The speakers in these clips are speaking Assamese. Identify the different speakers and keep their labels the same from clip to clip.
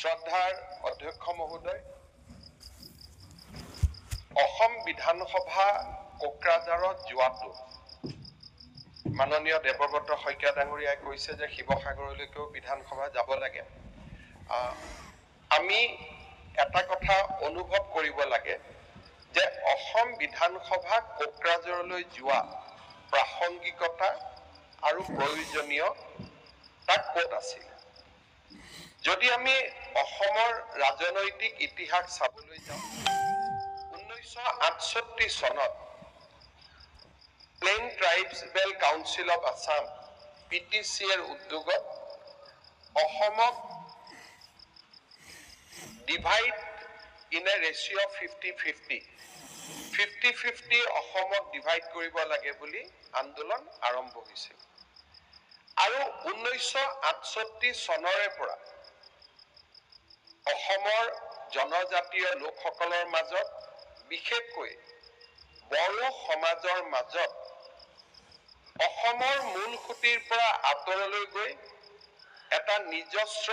Speaker 1: শ্ৰদ্ধাৰ অধ্যক্ষ মহোদয়, অসম বিধানসভা কোকৰাঝাৰত যোৱাটো মাননীয় দেৱব্ৰত শইকীয়া ডাঙৰীয়াই কৈছে যে শিৱসাগৰলৈকেও বিধানসভা যাব লাগে। আমি এটা কথা অনুভৱ কৰিব লাগে যে অসম বিধানসভা কোকৰাঝাৰলৈ যোৱা প্ৰাসংগিকতা আৰু প্ৰয়োজনীয়তা ক'ত আছিল। যদি আমি অসমৰ ৰাজনৈতিক ইতিহাস চাবলৈ যাওঁ, 1968 চনত plain tribal council of Assam PTCৰ উদ্যোগত অসমক ডিভাইড ইন এ ৰেচিঅ 50-50 অসমক ডিভাইড কৰিব লাগে বুলি আন্দোলন আৰম্ভ হৈছিল। আৰু 1968 চনৰে পৰা অসমৰ জনজাতীয় লোকসকলৰ মাজত বিশেষকৈ বড়ো সমাজৰ মাজত অসমৰ মূল খুঁটিৰ পৰা আঁতৰলৈ গৈ এটা নিজস্ব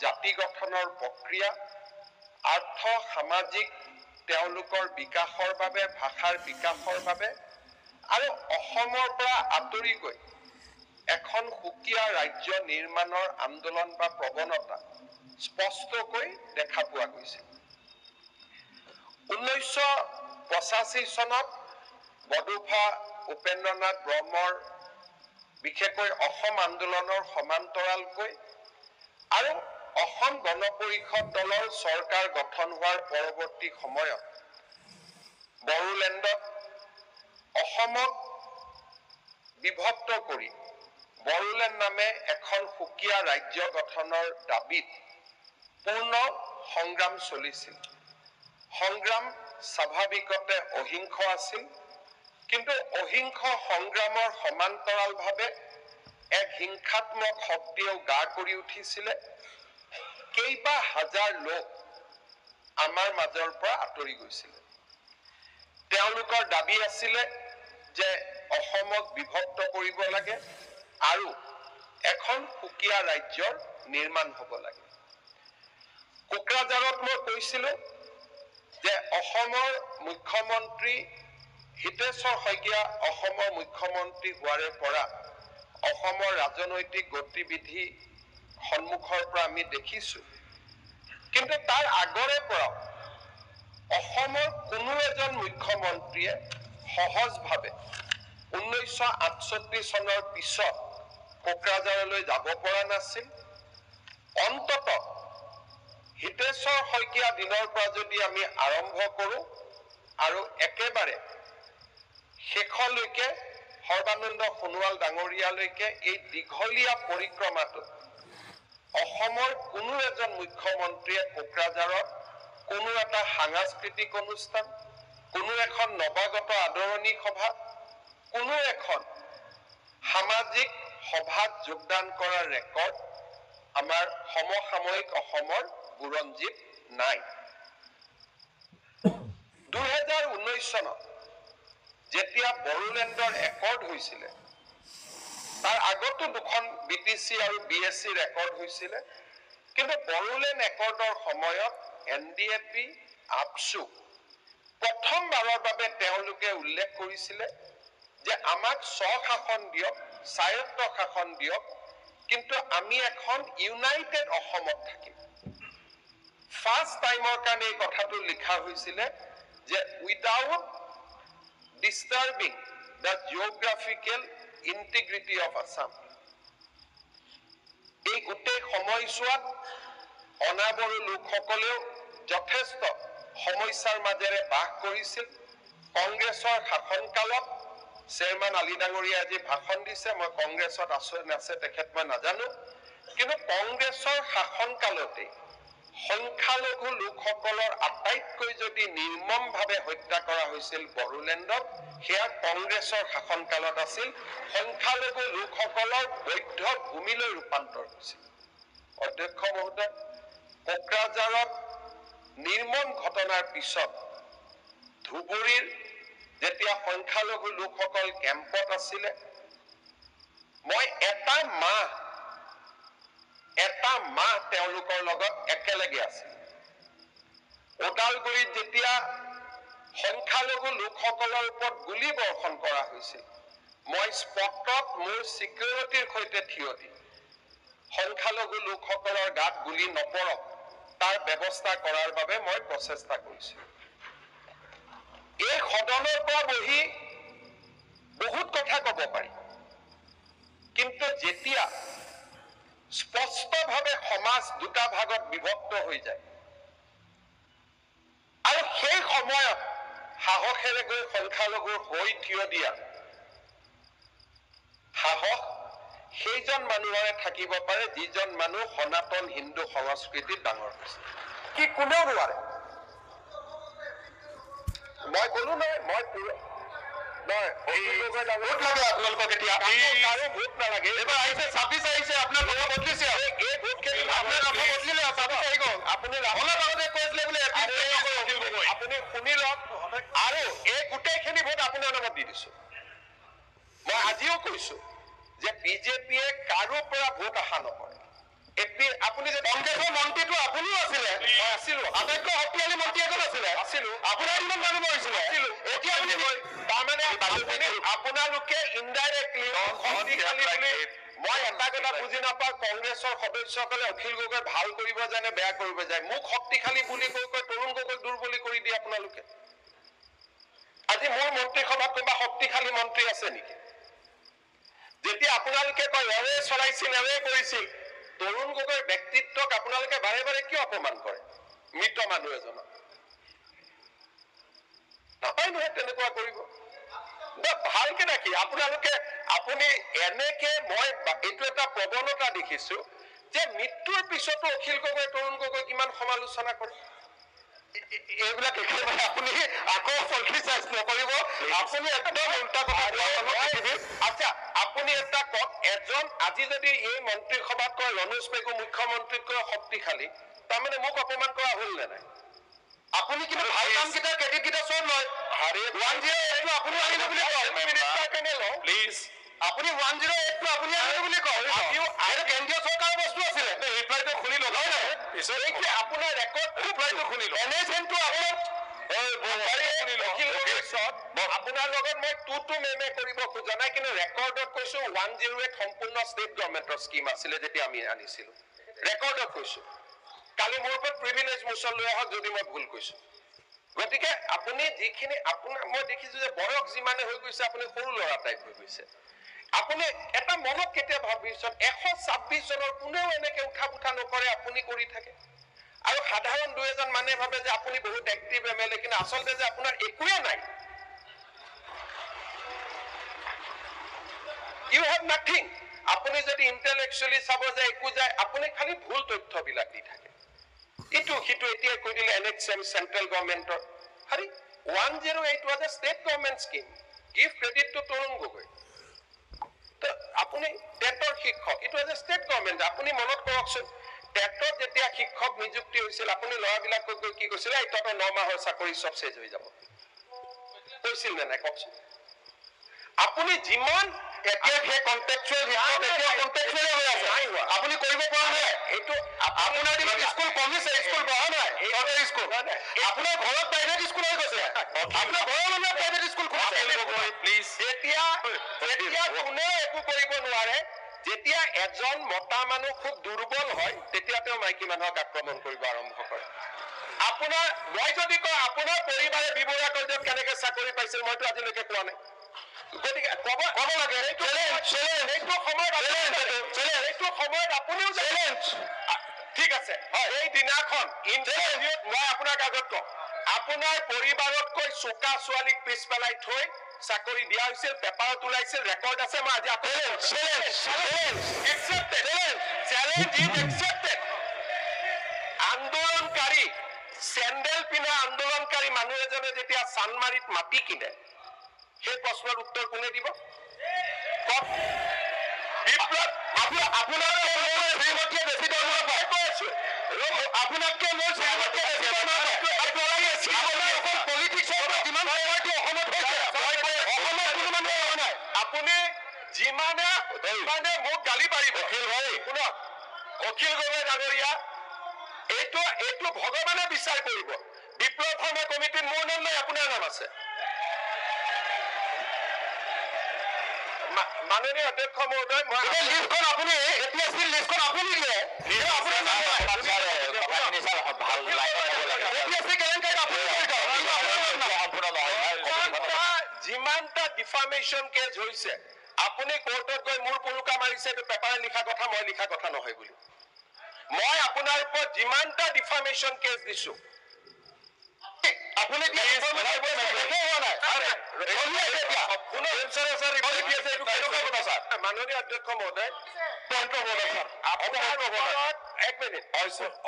Speaker 1: জাতি গঠনৰ প্ৰক্ৰিয়া, আৰ্থ সামাজিক তেওঁলোকৰ বিকাশৰ বাবে, ভাষাৰ বিকাশৰ বাবে আৰু অসমৰ পৰা আঁতৰি গৈ এখন সুকীয়া ৰাজ্য নিৰ্মাণৰ আন্দোলন বা প্ৰৱণতা স্পষ্টকৈ দেখা পোৱা গৈছিল। 1985 চনত বডোফা উপেন্দ্ৰনাথ ব্ৰহ্মৰ বিশেষকৈ অসম আন্দোলনৰ সমান্তৰালকৈ আৰু অসম গণ পৰিষদ দলৰ চৰকাৰ গঠন হোৱাৰ পৰৱৰ্তী সময়ত বড়োলেণ্ডত অসমক বিভক্ত কৰি বড়োলেণ্ড নামে এখন সুকীয়া ৰাজ্য গঠনৰ দাবীত পূৰ্ণ সংগ্ৰাম চলিছিল। সংগ্ৰাম স্বাভাৱিকতে অহিংস আছিল, কিন্তু অহিংস সংগ্ৰামৰ সমান্তৰালভাৱে এক হিংসাত্মক শক্তিয়েও গা কৰি উঠিছিলে। কেইবা হাজাৰ লোক আমাৰ মাজৰ পৰা আঁতৰি গৈছিলে। তেওঁলোকৰ দাবী আছিলে যে অসমক বিভক্ত কৰিব লাগে আৰু এখন সুকীয়া ৰাজ্যৰ নিৰ্মাণ হ'ব লাগে। কোকৰাঝাৰত মই কৈছিলো যে অসমৰ মুখ্যমন্ত্ৰী হিতেশ্বৰ শইকীয়া অসমৰ মুখ্যমন্ত্ৰী হোৱাৰে পৰা অসমৰ ৰাজনৈতিক গতিবিধি সন্মুখৰ পৰা আমি দেখিছো, কিন্তু তাৰ আগৰে পৰা অসমৰ কোনো এজন মুখ্যমন্ত্ৰীয়ে সহজভাৱে 1968 চনৰ পিছত কোকৰাঝাৰলৈ যাব পৰা নাছিল। অন্ততঃ হিতেশ্বৰ শইকীয়া দিনৰ পৰা যদি আমি আৰম্ভ কৰো আৰু একেবাৰে শেষলৈকে সৰ্বানন্দ সোণোৱাল ডাঙৰীয়ালৈকে এই দীঘলীয়া পৰিক্ৰমাটোত অসমৰ কোনো এজন মুখ্যমন্ত্ৰীয়ে কোকৰাঝাৰত কোনো এটা সাংস্কৃতিক অনুষ্ঠান, কোনো এখন নৱাগত আদৰণি সভা, কোনো এখন সামাজিক সভাত যোগদান কৰাৰ ৰেকৰ্ড আমাৰ সমসাময়িক অসমৰ বুৰঞ্জীত নাই। 2019 চনত যেতিয়া বড়োলেণ্ডৰ একৰ্ড হৈছিলে, তাৰ আগতো দুখন BTC আৰু BSC ৰেকৰ্ড হৈছিলে, কিন্তু বড়োলেণ্ড একৰ্ডৰ সময়ত NDAP, আপচু প্ৰথমবাৰৰ বাবে তেওঁলোকে উল্লেখ কৰিছিলে যে আমাক স্বশাসন দিয়ক, স্বায়ত্ত শাসন দিয়ক, কিন্তু আমি এখন ইউনাইটেড অসমত থাকিম। ফাৰ্ষ্ট টাইমৰ কাৰণে এই কথাটো লিখা হৈছিলে যে without disturbing the geographical integrity of Assam. এই গোটেই সময়ছোৱাত অনাবড়ো লোকসকলেও যথেষ্ট সমস্যাৰ মাজেৰে বাস কৰিছিল। কংগ্ৰেছৰ শাসনকালত চেয়াৰমেন আলী ডাঙৰীয়াই আজি ভাষণ দিছে, মই কংগ্ৰেছত আছো নাছে তেখেত মই নাজানো, কিন্তু কংগ্ৰেছৰ শাসনকালতে সংখ্যালঘু লোকসকলৰ আটাইতকৈ যদি নিৰ্মমভাৱে হত্যা কৰা হৈছিল বড়োলেণ্ডত, সেয়া কংগ্ৰেছৰ শাসনকালত আছিল। সংখ্যালঘু লোকসকলৰ বৈধ ভূমিলৈ ৰূপান্তৰ হৈছিল। অধ্যক্ষ মহোদয়, কোকৰাঝাৰত নিৰ্মম ঘটনাৰ পিছত ধুবুৰীৰ যেতিয়া সংখ্যালঘু লোকসকল কেম্পত আছিলে, মই এটা মাহ এটা মাহ তেওঁলোকৰ লগত একেলগে আছিল। ওদালগুৰিত যেতিয়া সংখ্যালঘু লোকসকলৰ ওপৰত গুলী বৰ্ষণ কৰা হৈছিল, মই স্পটত মোৰ চিকিউৰিটিৰ সৈতে থিয় দি সংখ্যালঘু লোকসকলৰ গাত গুলী নপৰক তাৰ ব্যৱস্থা কৰাৰ বাবে মই প্ৰচেষ্টা কৰিছো। এই সদনৰ পৰা বহি বহুত কথা ক'ব পাৰি, কিন্তু যেতিয়া স্পষ্টভাৱে সমাজ দুটা ভাগত বিভক্ত হৈ যায় আৰু সেই সময়ত সাহসেৰে গৈ সংখ্যালঘুৰ হৈ থিয় দিয়া সাহস সেইজন মানুহৰে থাকিব পাৰে যিজন মানুহ সনাতন হিন্দু সংস্কৃতিত ডাঙৰ হৈছে। কি কোনেও নোৱাৰে। মই ক'লো নহয়, মই ভোট লাগে আপোনালোকক। এতিয়া কাৰো ভোট নালাগে। এইবাৰ আহিছে 26 আহিছে, আপোনাৰ কথা বদলিছে। এই ভোট খেলি আপোনাৰ কথা বদলিলে 26 আহি গ'ল। আপুনি অলপ আগতে কৈছিলে বোলে আপুনি শুনি লওক, আৰু এই গোটেইখিনি ভোট আপোনাৰ নামত দি দিছো। মই আজিও কৈছো যে বিজেপিয়ে কাৰো পৰা ভোট আশা নকৰে। আপুনি যে কংগ্ৰেছৰ মন্ত্ৰীটো আপুনিও আছিলে, মই আছিলো, আটাইতকৈ শক্তিশালী মন্ত্ৰী এজন আছিলে, আছিলো, আপোনাৰ কিমান মানুহ মৰিছিলে, আছিলো। এতিয়া তাৰমানে আপোনালোকে ইনডাইৰেক্টলি শক্তিশালী বুলি মই এটা কথা বুজি নাপাওঁ। কংগ্ৰেছৰ সদস্যসকলে অখিল গগৈ ভাল কৰিব জানে বেয়া কৰিব যায়, মোক শক্তিশালী বুলি কৈ তৰুণ গগৈ দুৰ্বলী কৰি দিয়ে আপোনালোকে। আজি মোৰ মন্ত্ৰীসভাত কোনোবা শক্তিশালী মন্ত্ৰী আছে নেকি? যেতিয়া আপোনালোকে কয় এৱে চলাইছিল এৱে কৰিছিল, তৰুণ গগৈৰ ব্যক্তিত্বক আপোনালোকে বাৰে বাৰে কিয় অপমান কৰে? মৃত মানুহ এজনক নাপায় নহয় তেনেকুৱা কৰিব। ভালকে দেখি আপুনি এনেকে মই এইটো এটা প্ৰৱণতা দেখিছো যে মৃত্যুৰ পিছতো অখিল গগৈ তৰুণ গগৈ কিমান সমালোচনা কৰে। এইবিলাক একেবাৰে আপুনি আকৌ পলিটিচাইজ নকৰিব। আপুনি একদম উল্টা কথা। আচ্ছা আপুনি এটা কওক, এজন আজি যদি এই মন্ত্ৰীসভাত কয় ৰনোজ পেগু মুখ্যমন্ত্ৰীতকৈ শক্তিশালী, তাৰমানে মোক অপমান কৰা হল নে নাই? আপুনি কিন্তু ভাল কাম কেইটা ক্ৰেডিট কেইটা চব লয়। 108টো আপুনি আনিলো বুলি কয়, মিনিষ্টাৰ কেনে লওঁ প্লিজ। আপুনি 108টো আপুনি আনিলো বুলি কয়, কেন্দ্ৰীয় চৰকাৰৰ বস্তু আছিলে। ৰিপ্লাইটো শুনি লওক, আপোনাৰ ৰেকৰ্ডটো শুনি লওক। NHNটো আপোনাৰ লগত মই টু মেমে কৰিব খোজা নাই, কিন্তু ৰেকৰ্ডত কৈছো 108 সম্পূৰ্ণ ষ্টেট গভৰ্ণমেণ্টৰ স্কিম আছিলে যেতিয়া আমি আনিছিলো। ৰেকৰ্ডত কৈছো। কালি মোৰ ওপৰত প্ৰিভিলেজ মোচন লৈ আহক যদি মই ভুল কৈছো। গতিকে আপুনি যিখিনি মই দেখিছো যে বয়স যিমানে হৈ গৈছে আপুনি সৰু ল'ৰা টাইপ হৈ গৈছে। আপুনি এটা মনত কেতিয়া ভাবিছে 126 জনৰ কোনেও এনেকে উঠা পুঠা নকৰে, আপুনি কৰি থাকে। আৰু সাধাৰণ 2-এজন মানুহে ভাবে যে আপুনি বহুত এক্টিভ MLA, কিন্তু আচলতে যে আপোনাৰ একোৱে নাই। You have nothing. আপুনি যদি ইণ্টেলেকচুৱেলি চাব যে একো যায়, আপুনি খালি ভুল তথ্যবিলাক দি থাকে। ইটো সিটো এতিয়া কৈ দিলে NHM চেন্ট্ৰেল গভৰ্ণমেণ্টৰ। আৰে 108 was a state government scheme. Give credit to Tarun Gogoi. আপুনি টেটৰ শিক্ষক, it was a state government. আপুনি মনত কৰকচোন, টেটত যেতিয়া শিক্ষক নিযুক্তি হৈছিল আপুনি ল'ৰাবিলাকক গৈ কি কৈছিলে? এই তহঁতৰ 9 মাহৰ চাকৰি চব চেজ হৈ যাব কৈছিল নে নাই কওকচোন? আপুনি যিমান এতিয়া সেই কন্টেকচুৱেল হৈ আছে, আপুনি কৰিব পৰা নাই। এইটো আপোনাৰ দিনত স্কুল কমিছে, স্কুল বহা নাই। চৰকাৰী স্কুল আপোনাৰ ঘৰত প্ৰাইভেট স্কুল হৈ গৈছে, আপোনাৰ ঘৰৰ মানুহে প্ৰাইভেট স্কুল খুলিছে। যেতিয়া কোনেও একো কৰিব নোৱাৰে, যেতিয়া এজন মতা মানুহ খুব দুৰ্বল হয়, তেতিয়া তেওঁ মাইকী মানুহক আক্ৰমণ কৰিব আৰম্ভ কৰে। মই যদি কওঁ আপোনাৰ পৰিবাৰে বিবৰা কাৰ্যত কেনেকে চাকৰি পাইছিল, মইতো আজিলৈকে কোৱা নাই। গতিকে ক'ব লাগে এইটো সময়ত আপুনিও ঠিক আছে। এই দিনাখন ইণ্টাৰভিউত মই আপোনাক আগত কওঁ, আপোনাৰ পৰিবাৰতকৈ চোকা ছোৱালীক পিছ পেলাই থৈ চাকৰি দিয়া হৈছিল, পেপাৰত ওলাইছিল, ৰেকৰ্ড আছে। মই আজি আন্দোলনকাৰী চেণ্ডেল পিন্ধা আন্দোলনকাৰী মানুহ এজনে যেতিয়া চানমাৰীত মাটি কিনে, সেই প্ৰশ্নৰ উত্তৰ কোনে দিব? আপোনাতকে বেছি দৰমহা পায় কৈছো। আপোনাতকে মোৰ পলিটিক্সৰ যিমান অসমত হৈছে, অসমত কোনো মানুহ হোৱা নাই। আপুনি যিমানে মোক গালি পাৰিব, শুনক অখিল গগৈ ডাঙৰীয়া, এইটো ভগৱানে বিচাৰ কৰিব। বিপ্লৱ শৰ্মা কমিটিত মোৰ নাম নাই, আপোনাৰ নাম আছে। মাননীয় অধ্যক্ষ মহোদয়, মই লিষ্টখন আপুনি APSC লিষ্টখন আপুনি দিয়ে। যিমানটা ডিফামেশ্যন কেছ হৈছে, আপুনি কোৰ্টত গৈ মোৰ পুৰুকা মাৰিছে, এইটো পেপাৰে লিখা কথা, মই লিখা কথা নহয় বুলি। মই আপোনাৰ ওপৰত যিমানটা ডিফামেশ্যন কেছ দিছো, আপুনি মাননীয় অধ্যক্ষ মহোদয়,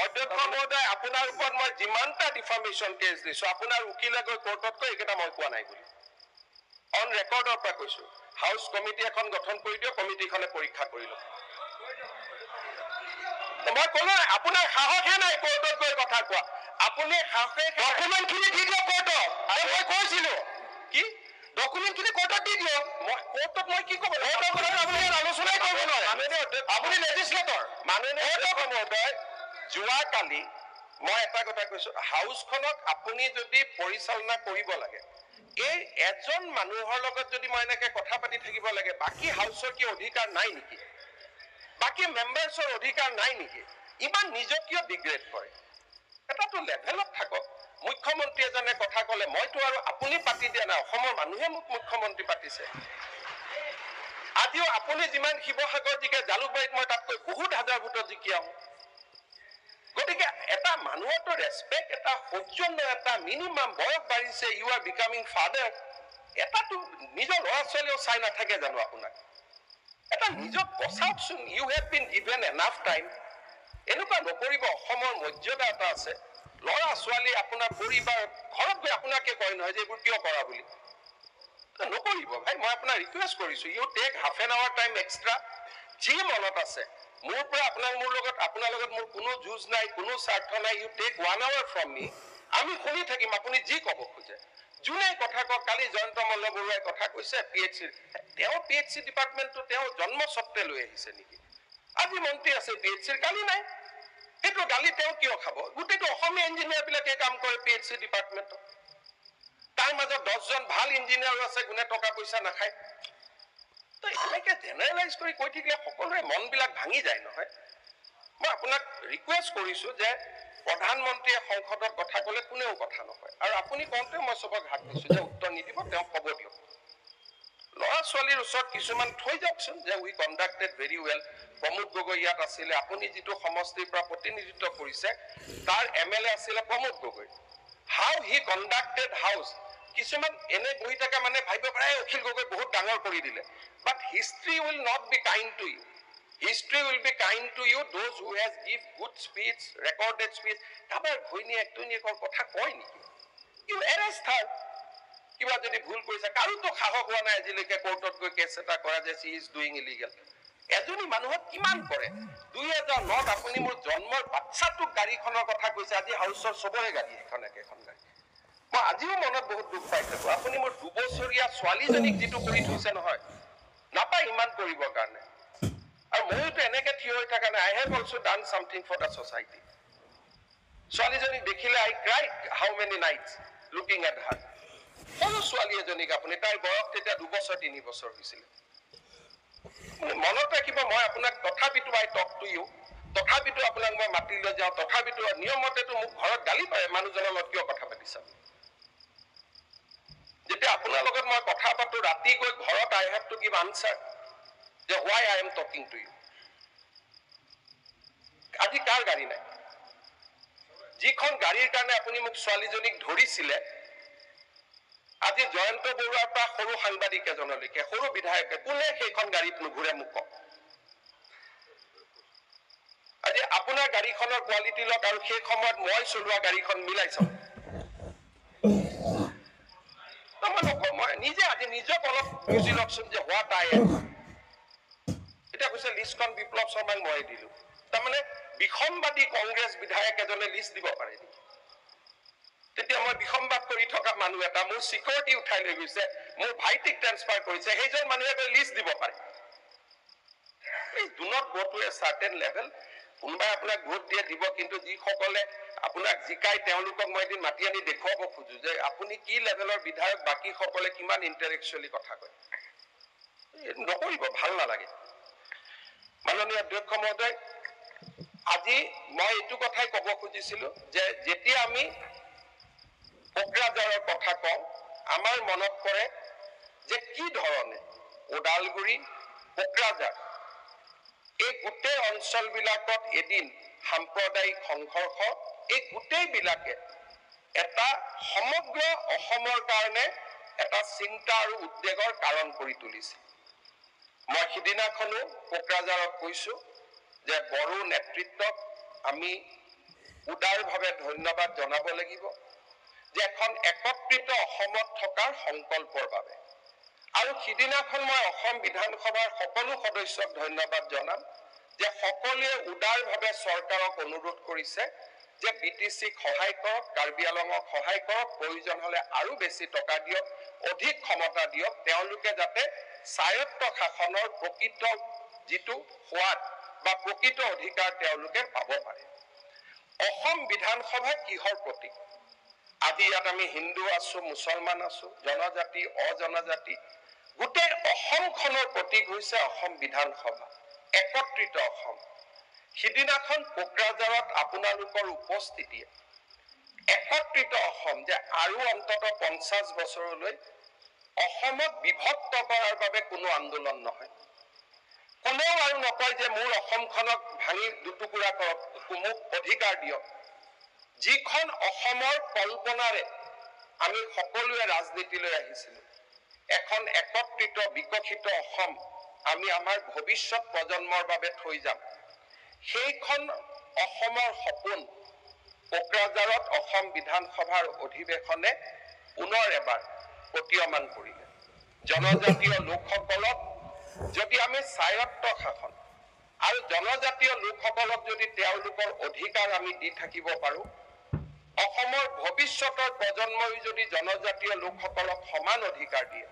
Speaker 1: অধ্যক্ষ মহোদয়, আপোনাৰ ওপৰত মই যিমানটা ডিফামেশ্যন কেছ দিছো, আপোনাৰ উকিলে গৈ কোৰ্টত কৈ এইকেইটা মই কোৱা নাই বুলি অন ৰেকৰ্ডৰ পৰা কৈছো। হাউচ কমিটি এখন গঠন কৰি দিয়ক, কমিটিখনে পৰীক্ষা কৰি লওক। মই কলো আপোনাৰ সাহসে নাই কোৰ্টত গৈ কথা কোৱা। আপুনি সাহসে ডকুমেণ্টখিনি দি দিয়ক কোৰ্টত। মই কৈছিলো কি ডকুমেণ্টখিনি কোৰ্টত দি দিয়ক। মই কোৰ্টত মই কি ক'ব, আপুনি আলোচনাই কৰিব নোৱাৰে। আপুনি লেজিছলেটৰ। মাননীয় অধ্যক্ষ মহোদয়, যোৱাকালি মই এটা কথা কৈছো, হাউচখনক আপুনি যদি পৰিচালনা কৰিব লাগে, এই এজন মানুহৰ লগত যদি মই এনেকে কথা পাতি থাকিব লাগে, বাকী হাউচৰ কি অধিকাৰ নাই নেকি? বাকী মেম্বাৰ্ছৰ অধিকাৰ নাই নেকি? ইমান নিজক কিয় ডিগ্ৰেড কৰে? এটাতো লেভেলত থাকক। মুখ্যমন্ত্ৰী এজনে কথা ক'লে, মইতো আৰু আপুনি পাতি দিয়া নাই, অসমৰ মানুহে মোক মুখ্যমন্ত্ৰী পাতিছে। আজিও আপুনি যিমান শিৱসাগৰ জিকে, জালুকবাৰীত মই তাতকৈ বহুত হাজাৰ ভোটত জিকি আহোঁ। গতিকে এটা মানুহৰতো ৰেচপেক্ট, এটা সৌজন্য, এটা মিনিমাম বয়স বাঢ়িছে, ইউ আৰ বিকামিং ফাদাৰ, এটাতো নিজৰ ল'ৰা ছোৱালীও চাই নাথাকে জানো আপোনাক? এটা নিজক বচাওকচোন। You have been given enough time. এনেকুৱা নকৰিব। অসমৰ মৰ্যাদা এটা আছে। ল'ৰা ছোৱালী, আপোনাৰ পৰিবাৰ ঘৰত গৈ আপোনাকে কয় নহয় যে এইবোৰ কিয় কৰা বুলি। নকৰিব ভাই, মই আপোনাক ৰিকুৱেষ্ট কৰিছো, you take half an hour time extra. যি মনত আছে মোৰ পৰা, আপোনাৰ লগত মোৰ কোনো যুঁজ নাই, কোনো স্বাৰ্থ নাই। ইউ টেক 1 hour ফ্ৰম মি। আমি শুনি থাকিম আপুনি যি ক'ব খোজে। যোনে কথা কওক। কালি জয়ন্ত মল্লবৰুৱাই কথা কৈছে PHC, তেওঁ PHC ডিপাৰ্টমেণ্টটো তেওঁ জন্মস্বত্বে লৈ আহিছে নেকি? আজি মন্ত্ৰী আছে PHCৰ, কালি নাই। সেইটো গালি তেওঁ কিয় খাব? গোটেইটো অসমীয়া ইঞ্জিনিয়াৰ বিলাকে কাম কৰে PHC ডিপাৰ্টমেণ্টত। তাৰ মাজত 10জন ভাল ইঞ্জিনিয়াৰো আছে, গুণে টকা পইচা নাখায়। তো এনেকে জেনেৰেলাইজ কৰি কৈ থাকিলে সকলোৰে মনবিলাক ভাঙি যায় নহয়। মই আপোনাক ৰিকুৱেষ্ট কৰিছো যে প্ৰধানমন্ত্ৰীয়ে সংসদত কথা ক'লে কোনেও কথা নকয়, আৰু আপুনি কওঁতে মই চবক হাত দিছো যে উত্তৰ নিদিব, তেওঁক ক'ব দিয়ক। ল'ৰা ছোৱালীৰ ওচৰত কিছুমান থৈ যাওকচোন যে we conducted very well. Pramod Gogoi ইয়াত আছিলে, আপুনি যিটো সমষ্টিৰ পৰা প্ৰতিনিধিত্ব কৰিছে তাৰ MLA আছিলে Pramod Gogoi. How he conducted house, কিছুমান এনে বহি থাকে মানে ভাবিব পাৰে অখিল গগৈ বহুত ডাঙৰ কৰি দিলে। But history will not be kind to you. History will be kind to you, those who has give good speech, recorded speech. কাবাৰ ঘৈণীয়েক তুনীয়েকৰ কথা কয় নেকি? You arrest her. কিবা যদি ভুল কৰিছে, কাৰোতো সাহস হোৱা নাই আজিলৈকে কোৰ্টত গৈ কেছ এটা কৰা যে she is doing illegal. এজনী মানুহক কিমান কৰে? 2009ত আপুনি মোৰ জন্মৰ বাচ্চাটোক গাড়ীখনৰ কথা কৈছে, আজি হাউচৰ চবৰে গাড়ী এখন একেখন গাড়ী। মই আজিও মনত বহুত দুখ পাই থাকো। আপুনি মোৰ 2 বছৰীয়া ছোৱালীজনীক যিটো কৰি থৈছে নহয়, নাপায় ইমান কৰিবৰ কাৰণে। আৰু ময়োতো এনেকে থিয় হৈ থকা নাই। I have also done something for the society. ছোৱালীজনীক দেখিলে I cried how many nights looking at her. সৰু ছোৱালী এজনীক আপুনি, তাইৰ বয়স তেতিয়া 2 বছৰ 3 বছৰ হৈছিলে। মনত ৰাখিব, মই আপোনাক তথাপিতো I talk to you, তথাপিতো আপোনাক মই মাতি লৈ যাওঁ, তথাপিতো নিয়মতেতো মোক ঘৰত গালি পাৰে, মানুহজনৰ লগত কিয় কথা পাতিছা। যেতিয়া আপোনাৰ লগত মই কথা পাতো ৰাতি গৈ ঘৰত I have to give answer যে why I am talking to you. আজি কাৰ গাড়ী নাই? যিখন গাড়ীৰ কাৰণে আপুনি মোক ছোৱালীজনীক ধৰিছিলে, আজি জয়ন্ত বৰুৱাৰ পৰা সৰু সাংবাদিক এজনলৈকে, সৰু বিধায়কে, কোনে সেইখন গাড়ীত নুঘূৰে মোক কওক। আজি আপোনাৰ গাড়ীখনৰ কোৱালিটি লওক আৰু সেই সময়ত মই চলোৱা গাড়ীখন মিলাই চাওক। মই নিজে আজি নিজক অলপ বুজি লওকচোন যে হোৱাট আই এম। এতিয়া কৈছে লিষ্টখন বিপ্লৱ শৰ্মাক মই দিলো। তাৰমানে বিসম্বাদী কংগ্ৰেছ বিধায়ক এজনে লিষ্ট দিব পাৰে নেকি? তেতিয়া মই বিসম্বাদ কৰি থকা মানুহ এটা, মোৰ চিকিউৰিটি উঠাই লৈ গৈছে, মোৰ ভাইটিক ট্ৰেন্সফাৰ কৰিছে, সেইজন মানুহে গৈ লিষ্ট দিব পাৰে। Please do not go to a certain level. কোনোবাই আপোনাক ভোট দিয়ে দিব, কিন্তু যিসকলে আপোনাক জিকাই তেওঁলোকক মই এদিন মাতি আনি দেখুৱাব খোজো যে আপুনি কি লেভেলৰ বিধায়ক, বাকীসকলে কিমান ইণ্টেলেকচুৱেলি কথা কয়। নকৰিব, ভাল নালাগে। মাননীয় অধ্যক্ষ মহোদয়, আজি মই এইটো কথাই ক'ব খুজিছিলো যে যেতিয়া আমি কোকৰাঝাৰৰ কথা কওঁ, আমাৰ মনত পৰে যে কি ধৰণে ওদালগুৰি, কোকৰাঝাৰ এই গোটেই অঞ্চলবিলাকত এদিন সাম্প্ৰদায়িক সংঘৰ্ষ, এই গোটেইবিলাকে এটা সমগ্ৰ অসমৰ কাৰণে এটা চিন্তা আৰু উদ্বেগৰ কাৰণ কৰি তুলিছে। মই সিদিনাখনো কোকৰাঝাৰত কৈছো যে বড়ো নেতৃত্বক আমি উদাৰভাৱে ধন্যবাদ জনাব লাগিব যে এখন একত্ৰিত অসমত থকাৰ সংকল্পৰ বাবে। আৰু সিদিনাখন মই অসম বিধানসভাৰ সকলো সদস্যক ধন্যবাদ জনাম যে সকলোৱে উদাৰভাৱে চৰকাৰক অনুৰোধ কৰিছে যে BTCক সহায় কৰক, কাৰ্বি আংলঙক সহায় কৰক, প্ৰয়োজন হলে আৰু বেছি টকা দিয়ক, অধিক ক্ষমতা দিয়ক, তেওঁলোকে যাতে স্বায়ত্ত শাসনৰ প্ৰকৃত যিটো সোৱাদ বা প্ৰকৃত অধিকাৰ তেওঁলোকে পাব পাৰে। অসম বিধানসভা কিহৰ প্ৰতীক? আজি ইয়াত আমি হিন্দু আছো, মুছলমান আছো, জনজাতি, অজনজাতি, গোটেই অসমখনৰ প্ৰতীক হৈছে অসম বিধানসভা, একত্ৰিত অসম। সিদিনাখন কোকৰাঝাৰত আপোনালোকৰ উপস্থিতিয়ে একত্ৰিত অসম যে আৰু অন্তত 50 বছৰলৈ অসমত বিভক্ত কৰাৰ বাবে কোনো আন্দোলন নহয়। কোনেও আৰু নকয় যে মোৰ অসমখনক ভাঙি দুটুকুৰা কৰক, মোক অধিকাৰ দিয়ক। যিখন অসমৰ কল্পনাৰে আমি সকলোৱে ৰাজনীতিলৈ আহিছিলো, এখন একত্ৰিত বিকশিত অসম আমি আমাৰ ভৱিষ্যত প্ৰজন্মৰ বাবে থৈ যাম, সেইখন অসমৰ সপোন কোকৰাঝাৰত অসম বিধানসভাৰ অধিৱেশনে পুনৰ এবাৰ প্ৰতীয়মান কৰিলে। জনজাতীয় লোকসকলক যদি আমি স্বায়ত্ত শাসন আৰু জনজাতীয় লোকসকলক যদি তেওঁলোকৰ অধিকাৰ আমি দি থাকিব পাৰো, অসমৰ ভৱিষ্যতৰ প্ৰজন্মই যদি জনজাতীয় লোকসকলক সমান অধিকাৰ দিয়ে,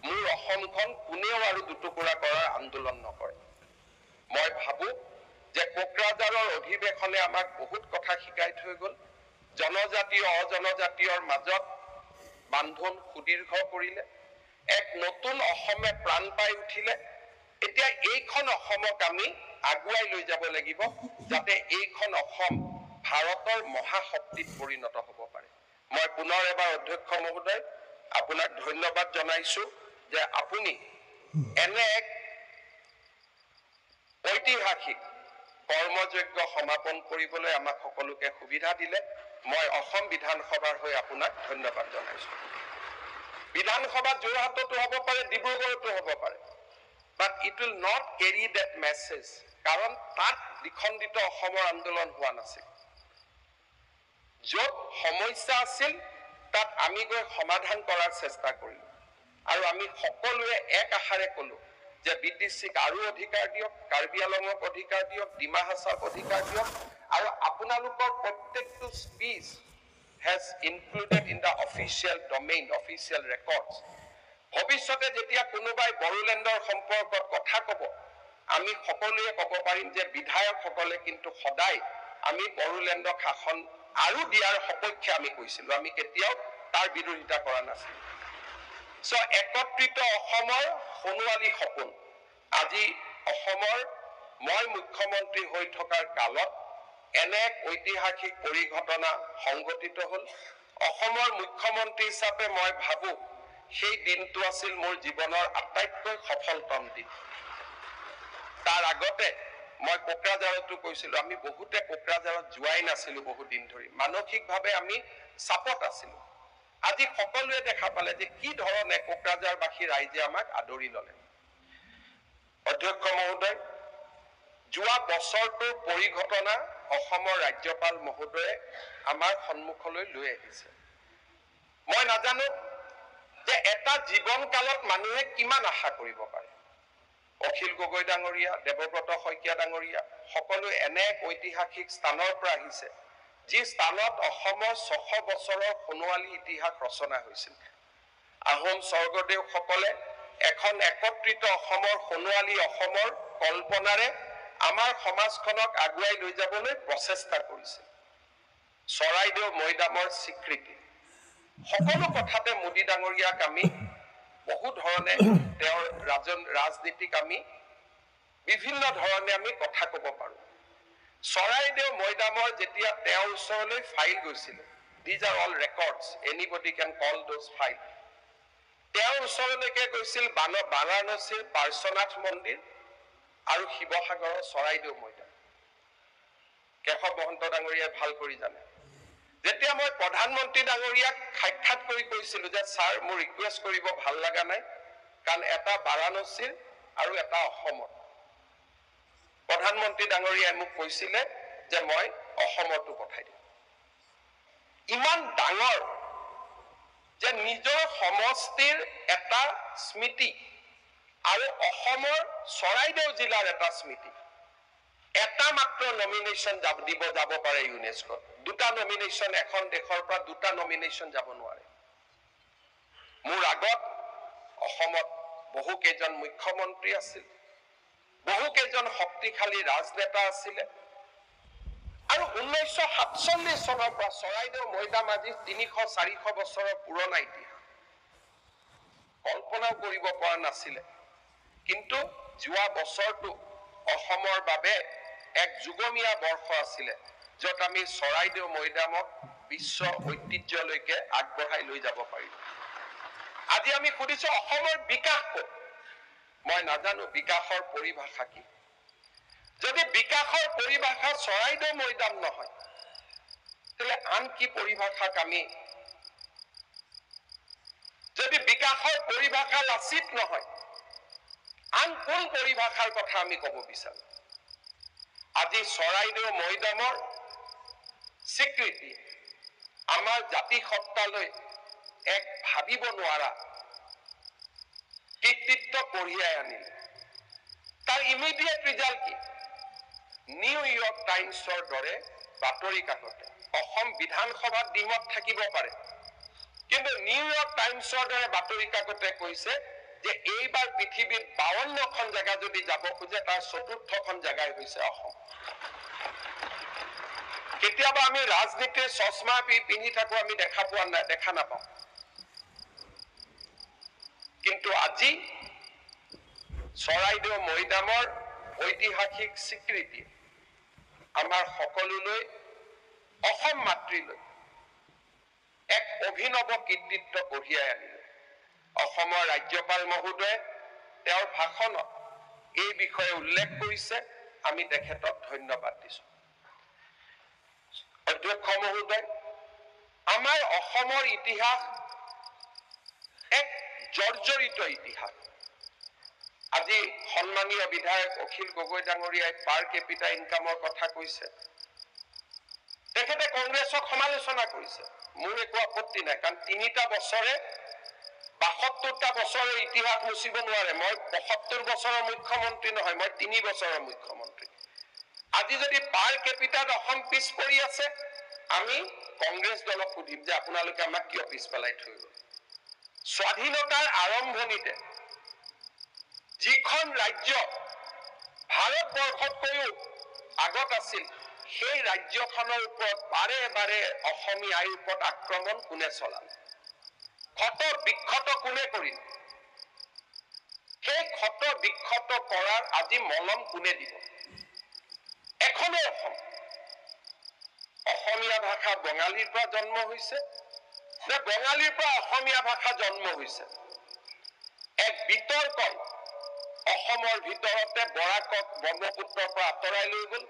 Speaker 1: মোৰ অসমখন কোনেও আৰু দুটুকুৰা কৰাৰ আন্দোলন নকৰে। মই ভাবো যে কোকৰাঝাৰৰ অধিৱেশনে আমাক বহুত কথা শিকাই থৈ গল। জনজাতীয় অজনজাতীয়ৰ মাজত বান্ধোন সুদীৰ্ঘ কৰিলে, এক নতুন অসমে প্ৰাণ পাই উঠিলে। এতিয়া এইখন অসমক আমি আগুৱাই লৈ যাব লাগিব যাতে এইখন অসম ভাৰতৰ মহাশক্তিত পৰিণত হ'ব পাৰে। মই পুনৰ এবাৰ অধ্যক্ষ মহোদয় আপোনাক ধন্যবাদ জনাইছো যে আপুনি এনে এক ঐতিহাসিক কৰ্মযজ্ঞ সমাপন কৰিবলৈ আমাক সকলোকে সুবিধা দিলে। মই অসম বিধানসভাৰ হৈ আপোনাক ধন্যবাদ জনাইছো। বিধানসভা যোৰহাটতো হ'ব পাৰে, ডিব্ৰুগড়তো হ'ব পাৰে, but it will not carry that message, কাৰণ তাত দ্বিখণ্ডিত অসমৰ আন্দোলন হোৱা নাছিল। য'ত সমস্যা আছিল তাত আমি গৈ সমাধান কৰাৰ চেষ্টা কৰিলো, আৰু আমি সকলোৱে এক আশাৰে কলো যে BTCক আৰু অধিকাৰ দিয়ক, কাৰ্বি আংলঙক অধিকাৰ দিয়ক, ডিমা হাছাওক অধিকাৰ দিয়ক, আৰু আপোনালোকৰ প্ৰত্যেকটো speech has included in the official domain, official records. ভৱিষ্যতে যেতিয়া কোনোবাই বড়োলেণ্ডৰ সম্পৰ্কত কথা কব, আমি সকলোৱে ক'ব পাৰিম যে বিধায়কসকলে কিন্তু সদায় আমি বড়োলেণ্ডক শাসন আৰু দিয়াৰ সপক্ষে আমি কৈছিলো, আমি কেতিয়াও তাৰ বিৰোধিতা কৰা নাছিলো। সো একত্ৰিত অসমৰ সোণোৱালী সপোন আজি অসমৰ মই মুখ্যমন্ত্ৰী হৈ থকাৰ কালত এনে এক ঐতিহাসিক পৰিঘটনা সংঘটিত হল। অসমৰ মুখ্যমন্ত্ৰী হিচাপে মই ভাবো সেই দিনটো আছিল মোৰ জীৱনৰ আটাইতকৈ সফলতম দিন। তাৰ আগতে মই কোকৰাঝাৰতো কৈছিলো, আমি বহুতে কোকৰাঝাৰত যোৱাই নাছিলো বহু দিন ধৰি, মানসিকভাৱে আমি চাপত আছিলো। আজি সকলোৱে দেখা পালে যে কি ধৰণে কোকৰাঝাৰবাসী ৰাইজে আমাক আদৰি ললে। অধ্যক্ষ মহোদয়, যোৱা বছৰটোৰ পৰিঘটনা অসমৰ ৰাজ্যপাল মহোদয়ে আমাৰ সন্মুখলৈ লৈ আহিছে। মই নাজানো যে এটা জীৱন কালত মানুহে কিমান আশা কৰিব পাৰে। অখিল গগৈ ডাঙৰীয়া, দেৱব্ৰত শইকীয়া ডাঙৰীয়া সকলো এনে এক ঐতিহাসিক স্থানৰ পৰা আহিছে যি স্থানত অসমৰ 600 বছৰৰ সোণোৱালী ইতিহাস ৰচনা হৈছিল। আহোম স্বৰ্গদেউসকলে এখন একত্ৰিত অসমৰ সোণোৱালী অসমৰ কল্পনাৰে আমাৰ সমাজখনক আগুৱাই লৈ যাবলৈ প্ৰচেষ্টা কৰিছিল। চৰাইদেউ মৈদামৰ স্বীকৃতি সকলো কথাতে মোদী ডাঙৰীয়াক আমি বহু ধৰণে তেওঁৰ ৰাজনীতিক আমি বিভিন্ন ধৰণে আমি কথা ক'ব পাৰো। চৰাইদেউ মৈদামৰ যেতিয়া তেওঁৰ ওচৰলৈ ফাইল গৈছিল, these are all records, anybody can call those files, তেওঁৰ ওচৰলৈকে গৈছিল বাৰাণসীৰ পাৰ্শ্বনাথ মন্দিৰ আৰু শিৱসাগৰৰ চৰাইদেউ মৈদাম। কেশৱ মহন্ত ডাঙৰীয়াই ভাল কৰি জানে। যেতিয়া মই প্ৰধানমন্ত্ৰী ডাঙৰীয়াক সাক্ষাৎ কৰি কৈছিলো যে ছাৰ মোৰ ৰিকুৱেষ্ট কৰিব ভাল লগা নাই, কাৰণ এটা বাৰাণসীৰ আৰু এটা অসমৰ, প্ৰধানমন্ত্ৰী ডাঙৰীয়াই মোক কৈছিলে যে মই অসমতো পঠাই দিম। ইমান ডাঙৰ যে নিজৰ সমষ্টিৰ এটা স্মৃতি আৰু অসমৰ চৰাইদেউ জিলাৰ এটা স্মৃতি, এটা মাত্ৰ নমিনেশ্যন দিব যাব পাৰে ইউনেস্কোত। দুটা নমিনেশ্যন, এখন দেশৰ পৰা দুটা নমিনেশ্যন যাব নোৱাৰে। মোৰ আগত অসমত বহু কেইজন মুখ্যমন্ত্ৰী আছিল, বহু কেইজন শক্তিশালী ৰাজনেতা আছিলে, আৰু 1947 চনৰ পৰা চৰাইদেউ মৈদাম আজি 300-400 বছৰৰ পুৰণা ইতিহাস। কল্পনাও কৰিব পৰা নাছিলে, কিন্তু যোৱা বছৰটো অসমৰ বাবে এক যুগমীয়া বৰ্ষ আছিলে, য'ত আমি চৰাইদেউ মৈদামক বিশ্ব ঐতিহ্যলৈকে আগবঢ়াই লৈ যাব পাৰিম। আজি আমি সুধিছো অসমৰ বিকাশ ক'ত? মই নাজানো বিকাশৰ পৰিভাষা কি। যদি বিকাশৰ পৰিভাষা চৰাইদেউ মৈদাম নহয়, তেতিয়াহ'লে আন কি পৰিভাষাক আমি, যদি বিকাশৰ পৰিভাষা লাচিত নহয়, আন কোন পৰিভাষাৰ কথা আমি ক'ব বিচাৰো? আজি চৰাইদেউ মৈদামৰ স্বীকৃতি আমাৰ জাতিসত্তালৈ এক ভাবিব নোৱাৰা কৃতিত্ব কঢ়িয়াই আনিলে। তাৰ ইমিডিয়েট ৰিজাল্ট কি? নিউয়ৰ্ক টাইমছৰ দৰে বাতৰি কাকতে, অসম বিধানসভাত দ্বিমত থাকিব পাৰে, কিন্তু নিউয়ৰ্ক টাইমছৰ দৰে বাতৰি কাকতে কৈছে যে এইবাৰ পৃথিৱীত 52খন জেগা যদি যাব খোজে, তাৰ 4ৰ্থখন জেগাই হৈছে অসম। কেতিয়াবা আমি ৰাজনীতিৰ চশমা পিন্ধি থাকো, আমি দেখা নাপাওঁ, কিন্তু আজি চৰাইদেউ মৈদামৰ ঐতিহাসিক স্বীকৃতি আমাৰ সকলোলৈ, অসম মাতৃলৈ এক অভিনৱ কৃতিত্ব কঢ়িয়াই আনিলে। অসমৰ ৰাজ্যপাল মহোদয়ে তেওঁৰ ভাষণত এই বিষয়ে উল্লেখ কৰিছে, আমি তেখেতক ধন্যবাদ দিছো। অধ্যক্ষ মহোদয়, আমাৰ অসমৰ ইতিহাস এক জৰ্জৰিত ইতিহাস। আজি সন্মানীয় বিধায়ক অখিল গগৈ ডাঙৰীয়াই পাৰ কেপিটা ইনকামৰ কথা কৈছে, তেখেতে কংগ্ৰেছক সমালোচনা কৰিছে। মোৰ একো আপত্তি নাই, কাৰণ 3টা বছৰে 72টা বছৰৰ ইতিহাস মুচিব নোৱাৰে। মই 75 বছৰৰ মুখ্যমন্ত্ৰী নহয়, মই 3 বছৰৰ মুখ্যমন্ত্ৰী। আজি যদি পাৰ কেপিটাত অসম পিছ পৰি আছে, আমি কংগ্ৰেছ দলক সুধিম যে আপোনালোকে আমাক কিয় পিছ পেলাই থৈ গ'ল। স্বাধীনতাৰ আৰম্ভণিতে যিখন ৰাজ্য ভাৰতবৰ্ষতকৈও আগত আছিল, সেই ৰাজ্যখনৰ ওপৰত বাৰে বাৰে অসমীয়াৰ ওপৰত আক্ৰমণ কোনে চলালে? ক্ষত বিক্ষত কোনে কৰিল? সেই ক্ষত বিক্ষত কৰাৰ আজি মলম কোনে দিব? এখনেই অসম। অসমীয়া ভাষা বঙালীৰ পৰা জন্ম হৈছে নে বঙালীৰ পৰা অসমীয়া ভাষা জন্ম হৈছে? এক বিতৰ্কই অসমৰ ভিতৰতে বৰাকক ব্ৰহ্মপুত্ৰৰ পৰা আঁতৰাই লৈ গ'ল,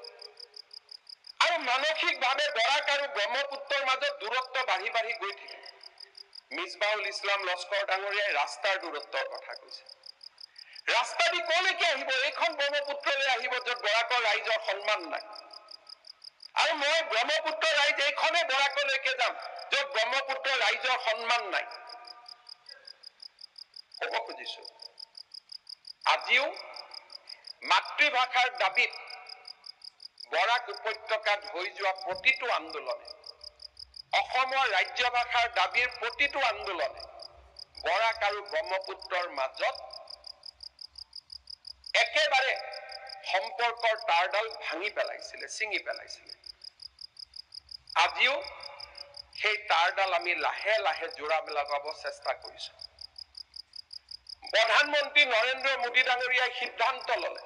Speaker 1: আৰু মানসিকভাৱে বৰাক আৰু ব্ৰহ্মপুত্ৰৰ মাজত দূৰত্ব বাঢ়ি বাঢ়ি গৈ থাকে। মিছবাহুল ইছলাম লস্কৰ ডাঙৰীয়াই ৰাস্তাৰ দূৰত্বৰ কথা কৈছে। ৰাস্তা দি কলৈকে আহিব? এইখন ব্ৰহ্মপুত্ৰলৈ আহিব, য'ত বৰাকৰ ৰাইজৰ সন্মান নাই। আৰু মই ব্ৰহ্মপুত্ৰ ৰাইজ এইখনে বৰাকলৈকে যাম, য'ত ব্ৰহ্মপুত্ৰ ৰাইজৰ সন্মান নাই। ক'ব খুজিছো, আজিও মাতৃভাষাৰ দাবীত বৰাক উপত্যকাত হৈ যোৱা প্ৰতিটো আন্দোলনে, অসমৰ ৰাজ্য ভাষাৰ দাবীৰ প্ৰতিটো আন্দোলনে বৰাক আৰু ব্ৰহ্মপুত্ৰৰ মাজত একেবাৰে সম্পৰ্কৰ তাঁৰডাল ভাঙি পেলাইছিলে, ছিঙি পেলাইছিলে। আজিও সেই তাঁৰডাল আমি লাহে লাহে জোৰা লগাব চেষ্টা কৰিছো। প্ৰধানমন্ত্ৰী নৰেন্দ্ৰ মোদী ডাঙৰীয়াই সিদ্ধান্ত ললে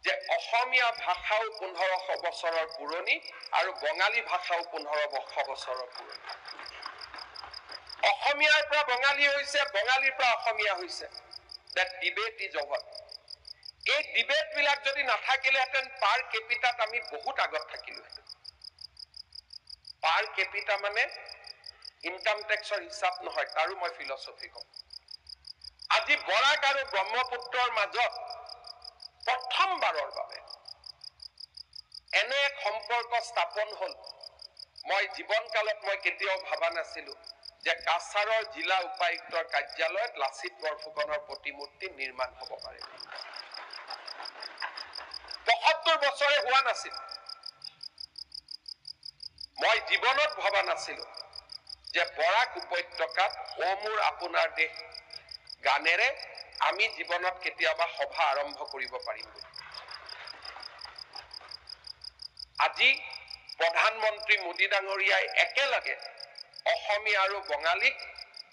Speaker 1: যে অসমীয়া ভাষাও 1500 বছৰৰ পুৰণি আৰু বঙালী ভাষাও 1500 বছৰৰ পুৰণি। অসমীয়াৰ পৰা বঙালী হৈছে, বঙালীৰ পৰা অসমীয়া হৈছে। That debate is over. এই ডিবেট বিলাক যদি নাথাকিলেহেঁতেন পাৰ কেপিটাত আমি বহুত আগত থাকিলোহেঁতেন। পাৰ কেপিটা মানে ইনকাম টেক্সৰ হিচাপ নহয়, তাৰো মই ফিলচফি কম। আজি বৰাক আৰু ব্ৰহ্মপুত্ৰৰ মাজত প্ৰথমবাৰৰ বাবে এনে এক সম্পৰ্ক স্থাপন হল। মই জীৱনকালত মই কেতিয়াও ভাবা নাছিলো যে কাছাৰৰ জিলা উপায়ুক্তৰ কাৰ্যালয়ত লাচিত বৰফুকনৰ প্ৰতিমূৰ্তি নিৰ্মাণ হ'ব পাৰে। ৭৫ বছৰে হোৱা নাছিল। মই জীৱনত ভবা নাছিলো যে বৰাক উপত্যকাত ও মোৰ আপোনাৰ দেশ গানেৰে আমি জীৱনত কেতিয়াবা সভা আৰম্ভ কৰিব পাৰিম বুলি। আজি প্ৰধানমন্ত্ৰী মোদী ডাঙৰীয়াই একেলগে অসমীয়া আৰু বঙালীক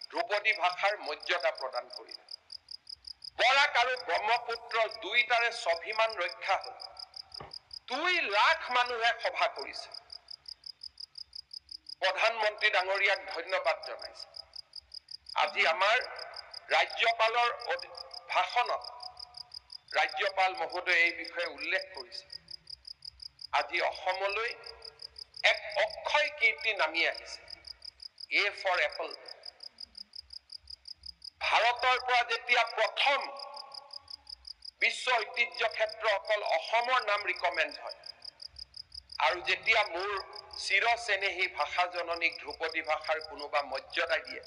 Speaker 1: ধ্ৰুপদী ভাষাৰ মৰ্যাদা প্ৰদান কৰিলে। বৰাক আৰু ব্ৰহ্মপুত্ৰ দুইটাৰে স্বাভিমান ৰক্ষা হ'ল। 2 লাখ মানুহে সভা কৰিছে। প্ৰধানমন্ত্ৰী ডাঙৰীয়াক ধন্যবাদ জনাইছে। আজি আমাৰ ৰাজ্যপালৰ ভাষণত ৰাজ্যপাল মহোদয়ে এই বিষয়ে উল্লেখ কৰিছে। আজি অসমলৈ এক অক্ষয় কীৰ্তি নামি আহিছে। A for apple. ভাৰতৰ পৰা যেতিয়া প্ৰথম বিশ্ব ঐতিহ্য ক্ষেত্ৰ অকল অসমৰ নাম ৰিকমেণ্ড হয় আৰু যেতিয়া মোৰ চিৰচেনেহী ভাষা জননীক ধ্ৰুপদী ভাষাৰ কোনোবা মৰ্যাদা দিয়ে,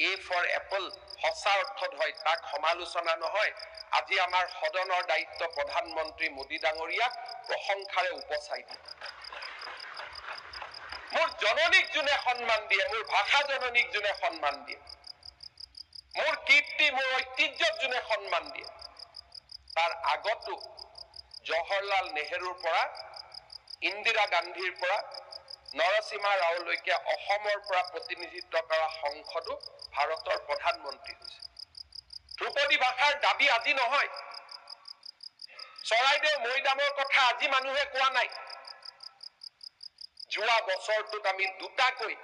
Speaker 1: A for apple সঁচা অৰ্থত হয়, তাক সমালোচনা নহয়। আজি আমাৰ সদনৰ দায়িত্ব প্ৰধানমন্ত্ৰী মোদী ডাঙৰীয়াক প্ৰশংসাৰে উপচাই দিয়ে। মোৰ জননীক যোনে সন্মান দিয়ে, মোৰ ভাষা জননীক যোনে সন্মান দিয়ে, মোৰ কীৰ্তি মোৰ ঐতিহ্যক যোনে সন্মান দিয়ে, তাৰ আগতো জৱাহৰলাল নেহেৰুৰ পৰা ইন্দিৰা গান্ধীৰ পৰা নৰসিমহা ৰাওলৈকে অসমৰ পৰা প্ৰতিনিধিত্ব কৰা সংসদো ভাৰতৰ প্ৰধানমন্ত্ৰী হৈছে। ধ্ৰুপদী ভাষাৰ দাবী আজি নহয়। চৰাইদেউ মৈদামৰ কথা আজি মানুহে কোৱা নাই। যোৱা বছৰটোত আমি 2টাকৈ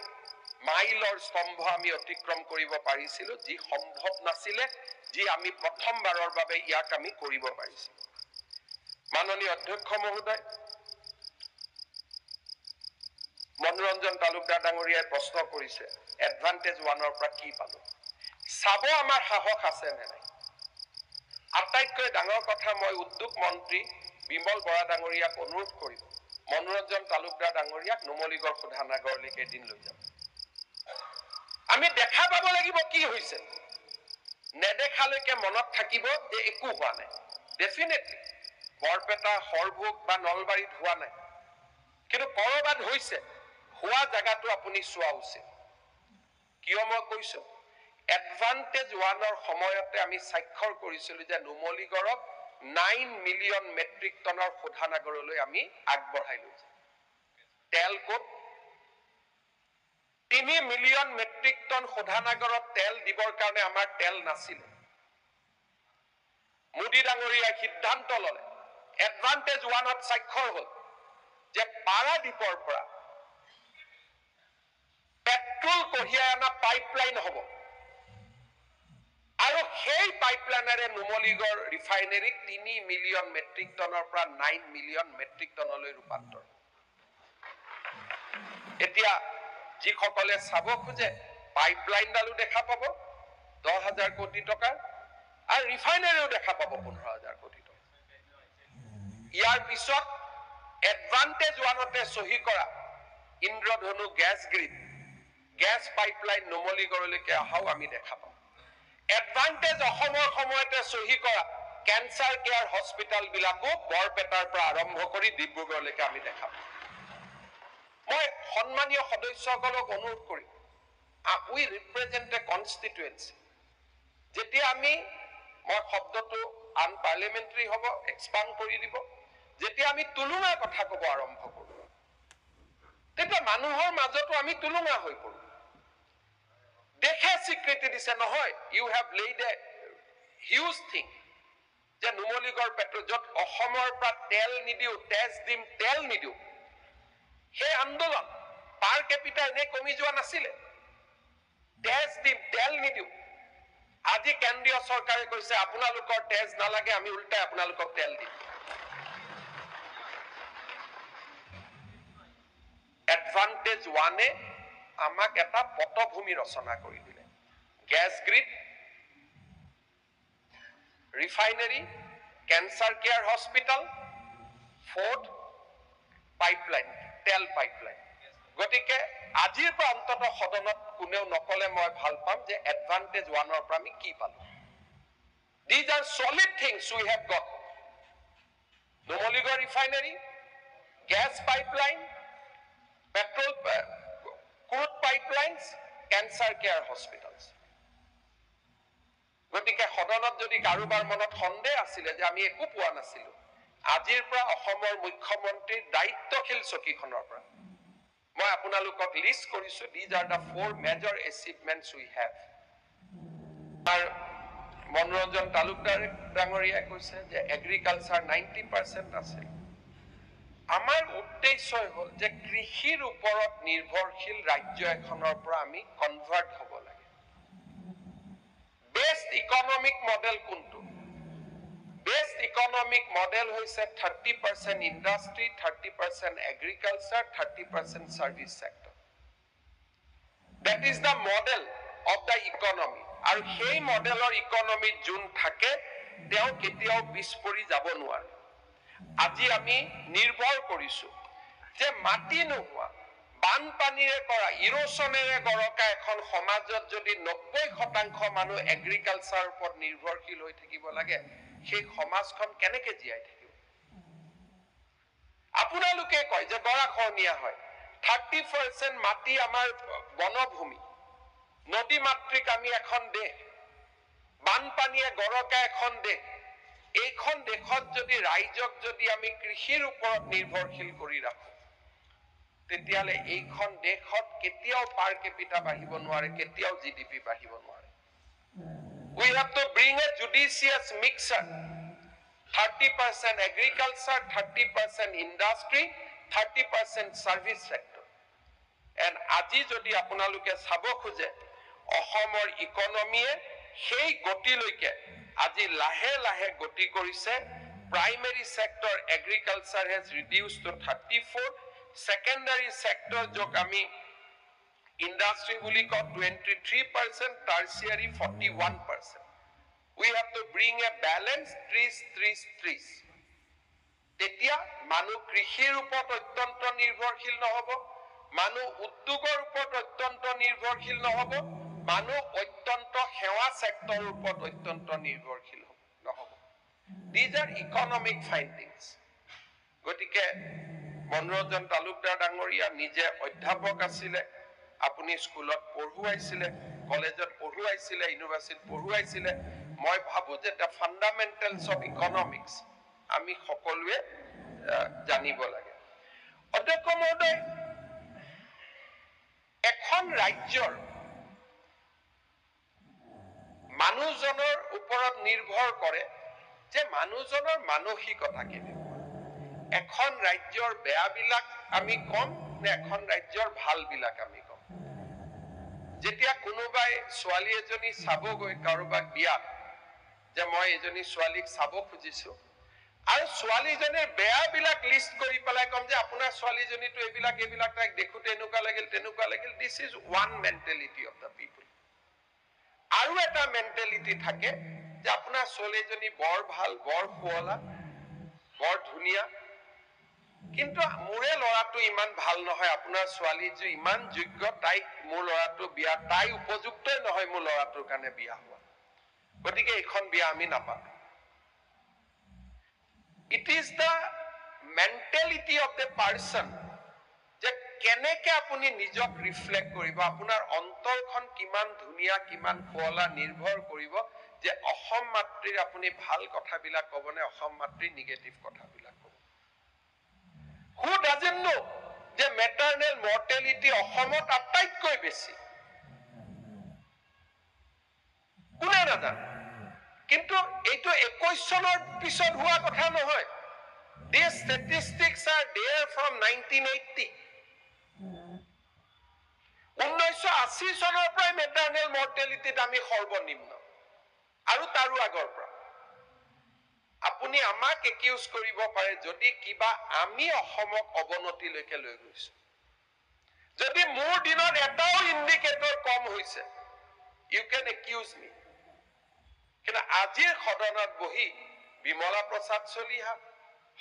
Speaker 1: মাইলৰ স্তম্ভ আমি অতিক্ৰম কৰিব পাৰিছিলো, যি সম্ভৱ নাছিলে, যি আমি প্ৰথমবাৰৰ বাবে ইয়াক আমি কৰিব পাৰিছিলো। মাননীয় অধ্যক্ষ মহোদয়, মনোৰঞ্জন তালুকদাৰ ডাঙৰীয়াই প্ৰশ্ন কৰিছে এডভান্টেজ 1ৰ পৰা কি পালো। চাব আমাৰ সাহস আছে নে নাই। আটাইতকৈ ডাঙৰ কথা, মই উদ্যোগ মন্ত্ৰী বিমল বৰা ডাঙৰীয়াক অনুৰোধ কৰিব, মনোৰঞ্জন তালুকদাৰ ডাঙৰীয়াক নুমলীগড় শোধানাগাৰলৈকে এদিন লৈ যাব। আমি দেখা পাব লাগিব কি হৈছে। নেদেখালৈকে মনত থাকিব যে একো হোৱা নাই। ডেফিনেটলি বৰপেটা, সৰভোগ বা নলবাৰীত হোৱা নাই, কিন্তু কৰবাত হৈছে। হোৱা জায়গাটো আপুনি চোৱা উচিত। কিয় মই কৈছো, এডভান্টেজ 1ৰ সময়তে আমি স্বাক্ষৰ কৰিছিলো যে নুমলীগড়ক 9 মিলিয়ন মেট্ৰিক টনৰ শোধানাগাৰলৈ আমি আগবঢ়াই লৈ যাম। তেল ক'ত? 3 মিলিয়ন মেট্ৰিক টন শোধানাগাৰত তেল দিবৰ কাৰণে আমাৰ তেল নাছিল। মোদী ডাঙৰীয়াই সিদ্ধান্ত ললে, এডভান্টেজ 1ত স্বাক্ষৰ হল যে পাৰাদ্বীপৰ পৰা পেট্ৰল কঢ়িয়াই অনা পাইপলাইন হ'ব আৰু সেই পাইপলাইনেৰে নুমলীগড় ৰিফাইনেৰীক 3 মিলিয়ন মেট্ৰিক টনৰ পৰা 9 মিলিয়ন মেট্ৰিক টনলৈ ৰূপান্তৰ। এতিয়া যিসকলে চাব খোজে পাইপলাইনডালো দেখা পাব 10,000 কোটি টকাৰ আৰু ৰিফাইনেৰীও দেখা পাব 15,000 কোটি টকা। ইয়াৰ পিছত এডভান্টেজ 1তে চহী কৰা ইন্দ্ৰধনু গেছ গ্ৰিড, গেছ পাইপলাইন নুমলীগড়লৈকে অহাও আমি দেখা পাম। এডভান্টেজ অসমৰ সময়তে চহী কৰা কেঞ্চাৰ কেয়াৰ হস্পিটেল বিলাকো বৰপেটাৰ পৰা আৰম্ভ কৰি ডিব্ৰুগড়লৈকে আমি দেখা পাম। মই সন্মানীয় সদস্যসকলক অনুৰোধ কৰিম, উই ৰিপ্ৰেজেণ্ট এ কনষ্টিটুৱেঞ্চি। যেতিয়া মই শব্দটো আনপাৰ্লিয়ামেণ্টাৰী হ'ব, এক্সপাণ্ড কৰি দিব। যেতিয়া আমি তুলুঙাৰ কথা ক'ব আৰম্ভ কৰোঁ, তেতিয়া মানুহৰ মাজতো আমি তুলুঙা হৈ পৰোঁ। দেশে স্বীকৃতি দিছে, নহয়, you have laid a huge thing, যে নুমলীগড় পেট্ৰল, য'ত অসমৰ পৰা তেল নিদিওঁ, তেজ দিম, তেল নিদিওঁ, সেই আন্দোলন পাৰ কেপিটা এনেই কমি যোৱা নাছিলে। তেজ দিম, তেল নিদিওঁ। আজি কেন্দ্ৰীয় চৰকাৰে কৈছে আপোনালোকৰ তেজ নালাগে, আমি উল্টাই আপোনালোকক তেল দিম। এডভান্টেজ ওৱানে আমাক এটা পটভূমি ৰচনা কৰি দিলে। Gas grid, refinery, cancer care hospital, fourth pipeline, তেল পাইপলাইন। গতিকে আজিৰ পৰা অন্ততঃ সদনত কোনেও নকলে মই ভাল পাম যে এডভান্টেজ ওৱানৰ পৰা আমি কি পালো। These are solid things we have got. Numaligarh refinery, gas pipeline, petrol crude pipelines, cancer care hospitals. গতিকে সদনত যদি কাৰোবাৰ মনত সন্দেহ আছিলে যে আমি একো পোৱা নাছিলো, আজিৰ পৰা অসমৰ মুখ্যমন্ত্ৰীৰ দায়িত্বশীল চকীখনৰ পৰা মই আপোনালোকক লিষ্ট কৰিছো, these are the 4 major achievements we have. আৰু মনোৰঞ্জন তালুকদাৰ ডাঙৰীয়াই কৈছে যে এগ্ৰিকালচাৰ 90% আছিল। আমাৰ উদ্দেশ্যই হ'ল যে কৃষিৰ ওপৰত নিৰ্ভৰশীল ৰাজ্য এখনৰ পৰা আমি কনভাৰ্ট হ'ব লাগে। বেষ্ট ইকনমিক মডেল কোনটো? বেষ্ট ইকনমিক মডেল হৈছে 30% industry, 30% agriculture, 30% service sector. That is the model of the economy. আৰু সেই মডেলৰ ইকনমিত যোন থাকে তেওঁ কেতিয়াও পিছ পৰি যাব নোৱাৰে। আজি আমি নিৰ্ভৰ কৰিছো যে মাটি নোহোৱা, বানপানীৰে কৰা, ইৰোচনেৰে গৰকা এখন সমাজত যদি 90% মানুহ এগ্ৰিকালচাৰৰ ওপৰত নিৰ্ভৰশীল হৈ থাকিব লাগে, সেই সমাজখন কেনেকে জীয়াই থাকিব? আপোনালোকে কয় যে গৰাখহনীয়া হয়, 30% মাটি আমাৰ বনভূমি, নদী মাতৃক আমি এখন দেশ, বানপানীয়ে গৰকা এখন দেশ। এইখন দেশত যদি ৰাইজক যদি আমি কৃষিৰ ওপৰত নিৰ্ভৰশীল কৰি ৰাখো, তেতিয়াহ'লে এইখন দেশত কেতিয়াও পাৰ কেপিটা বাঢ়িব নোৱাৰে, কেতিয়াও GDP বাঢ়িব নোৱাৰে। We have to bring a judicious mixture. 30% agriculture, 30% industry, 30% service sector. And আজি যদি আপোনালোকে চাব খোজে অসমৰ ইকনমিয়ে সেই গতিলৈকে আজি লাহে লাহে গতি কৰিছে। Primary sector agriculture has reduced to 34, secondary sector যক আমি ইন্ডাষ্ট্ৰি বুলি কওঁ 23%, tertiary 41%. We have to bring a balance 30-30-30. তেতিয়া মানুহ কৃষিৰ ওপৰত অত্যন্ত নিৰ্ভৰশীল নহব, মানুহ উদ্যোগৰ ওপৰত অত্যন্ত নিৰ্ভৰশীল নহব, মানুহ অত্যন্ত সেৱা সেক্টৰৰ ওপৰত অত্যন্ত নিৰ্ভৰশীল নহব। These are economic findings. গতিকে মনোৰঞ্জন তালুকদাৰ ডাঙৰীয়া নিজে অধ্যাপক আছিলে, আপুনি স্কুলত পঢ়ুৱাইছিলে, কলেজত পঢ়ুৱাইছিলে, ইউনিভাৰ্চিটিত পঢ়ুৱাইছিলে। মই ভাবো যে the fundamentals of economics আমি সকলোৱে জানিব লাগে। অধ্যক্ষ মহোদয়, এখন ৰাজ্যৰ মানুহজনৰ ওপৰত নিৰ্ভৰ কৰে যে মানুহজনৰ মানসিকতা কেনেকুৱা। এখন ৰাজ্যৰ বেয়াবিলাক আমি কম নে এখন ৰাজ্যৰ ভালবিলাক আমি কম? যেতিয়া কোনোবাই ছোৱালী এজনী চাবগৈ কাৰোবাক বিয়াত, যে মই এজনী ছোৱালীক চাব খুজিছো, আৰু ছোৱালীজনীৰ বেয়াবিলাক লিষ্ট কৰি পেলাই কম যে আপোনাৰ ছোৱালীজনীটো এইবিলাক তাইক দেখোঁতে এনেকুৱা লাগিল। This is one mentality of the people. আৰু এটা মেণ্টেলিটি থাকে যে আপোনাৰ ছোৱালীজনী বৰ ভাল, বৰ শুৱলা, বৰ ধুনীয়া, কিন্তু মোৰে ল'ৰাটো ইমান ভাল নহয়, আপোনাৰ ছোৱালীযোৰ ইমান যোগ্য, তাইক মোৰ ল'ৰাটো বিয়া, তাই উপযুক্তই নহয় মোৰ ল'ৰাটোৰ কাৰণে বিয়া হোৱা, গতিকে এইখন বিয়া আমি নাপাতো। It is the mentality of the person যে কেনেকে আপুনি নিজক ৰিফ্লেক্ট কৰিব, আপোনাৰ অন্তৰখন কিমান ধুনীয়া কিমান শুৱলা নিৰ্ভৰ কৰিব যে অসম মাতৃৰ আপুনি ভাল কথাবিলাক ক'ব নে অসম মাতৃৰ নিগেটিভ কথাবিলাক ক'ব। Who doesn't know যে মেটাৰনেল মৰ্টেলিটি অসমত আটাইতকৈ বেছি? কোনে নাজানে? কিন্তু এইটো 21 চনৰ পিছত হোৱা কথা নহয়। These statistics are there from 1980. 1980 চনৰ পৰাই মেটাৰনেল মৰ্টেলিটিত আমি সৰ্বনিম্ন আৰু তাৰো আগৰ পৰা। আপুনি আমাক একিউজ কৰিব পাৰে যদি কিবা আমি অসমক অৱনতিলৈকে লৈ গৈছো। যদি মোৰ দিনত এটাও ইণ্ডিকেটৰ কম হৈছে, ইউ কেন একিউজ মি। কিন্তু আজিৰ সদনত বহি বিমলা প্ৰসাদ চলিহা,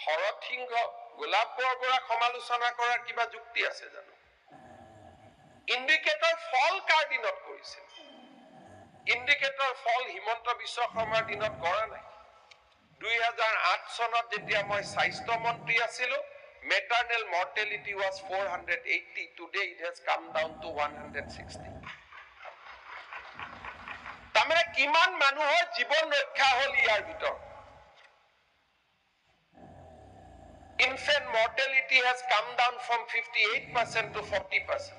Speaker 1: শৰৎ সিংহ, গোলাপ বৰবৰাক সমালোচনা কৰাৰ কিবা যুক্তি আছে জানো? ইণ্ডিকেটৰ ফল কাৰ দিনত কৰিছিল? ইণ্ডিকেটৰ ফল হিমন্ত বিশ্ব শৰ্মাৰ দিনত কৰা নাই। 2008 চনত যেতিয়া মই স্বাস্থ্য মন্ত্ৰী আছিলো, maternal mortality was 480. Today it has come down to 160. তাৰমানে কিমান মানুহৰ জীৱন ৰক্ষা হ'ল ইয়াৰ ভিতৰত। Infant mortality has come down from 58% to 40%.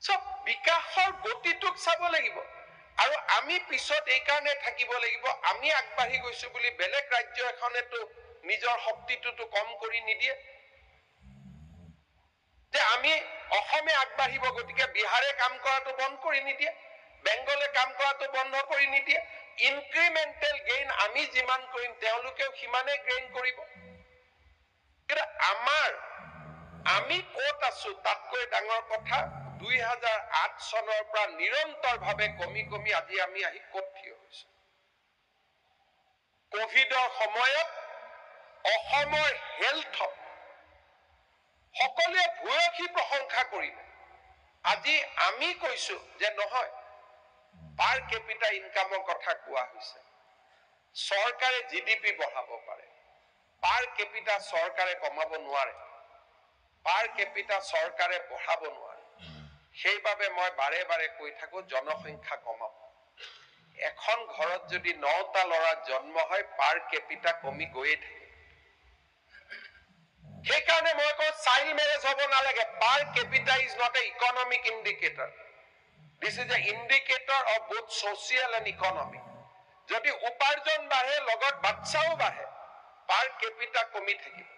Speaker 1: So, বিকাশৰ গতিটোক চাব লাগিব। আৰু আমি পিছত এই কাৰণে থাকিব লাগিব, আমি আগবাঢ়ি গৈছো বুলি বেলেগ ৰাজ্য এখনেতো নিজৰ শক্তিটোতো কম কৰি নিদিয়ে যে আমি অসমে আগবাঢ়িব, গতিকে বিহাৰে কাম কৰাটো বন্ধ কৰি নিদিয়ে, বেংগলে কাম কৰাটো বন্ধ কৰি নিদিয়ে। ইনক্ৰিমেণ্টেল গেইন আমি যিমান কৰিম তেওঁলোকেও সিমানে গেইন কৰিব। কিন্তু আমি ক'ত আছো তাতকৈ ডাঙৰ কথা 2008 চনৰ পৰা নিৰন্তৰভাৱে কমি কমি আজি আমি আহি ক'ত থিয় হৈছো। কোভিডৰ সময়ত অসমৰ হেল্থ সকলোৱে ভূয়সী প্ৰশংসা কৰিলে। আজি আমি কৈছো যে নহয়, পাৰ কেপিটা ইনকামৰ কথা কোৱা হৈছে। চৰকাৰে জিডিপি বঢ়াব পাৰে, পাৰ কেপিটা চৰকাৰে কমাব নোৱাৰে, পাৰ কেপিটা চৰকাৰে বঢ়াব নোৱাৰে। সেইবাবে মই বাৰে বাৰে কৈ থাকো জনসংখ্যা কমাব। এখন ঘৰত যদি 9টা ল'ৰা জন্ম হয়, পাৰ কেপিটা কমি গৈয়ে থাকে। সেইকাৰণে মই কওঁ চাইল্ড মেৰেজ হ'ব নালাগে। Per capita is not a economic indicator, this is a indicator of both social and economic. যদি উপাৰ্জন বাঢ়ে লগত বাচ্চাও বাঢ়ে, পাৰ কেপিটা কমি থাকিব।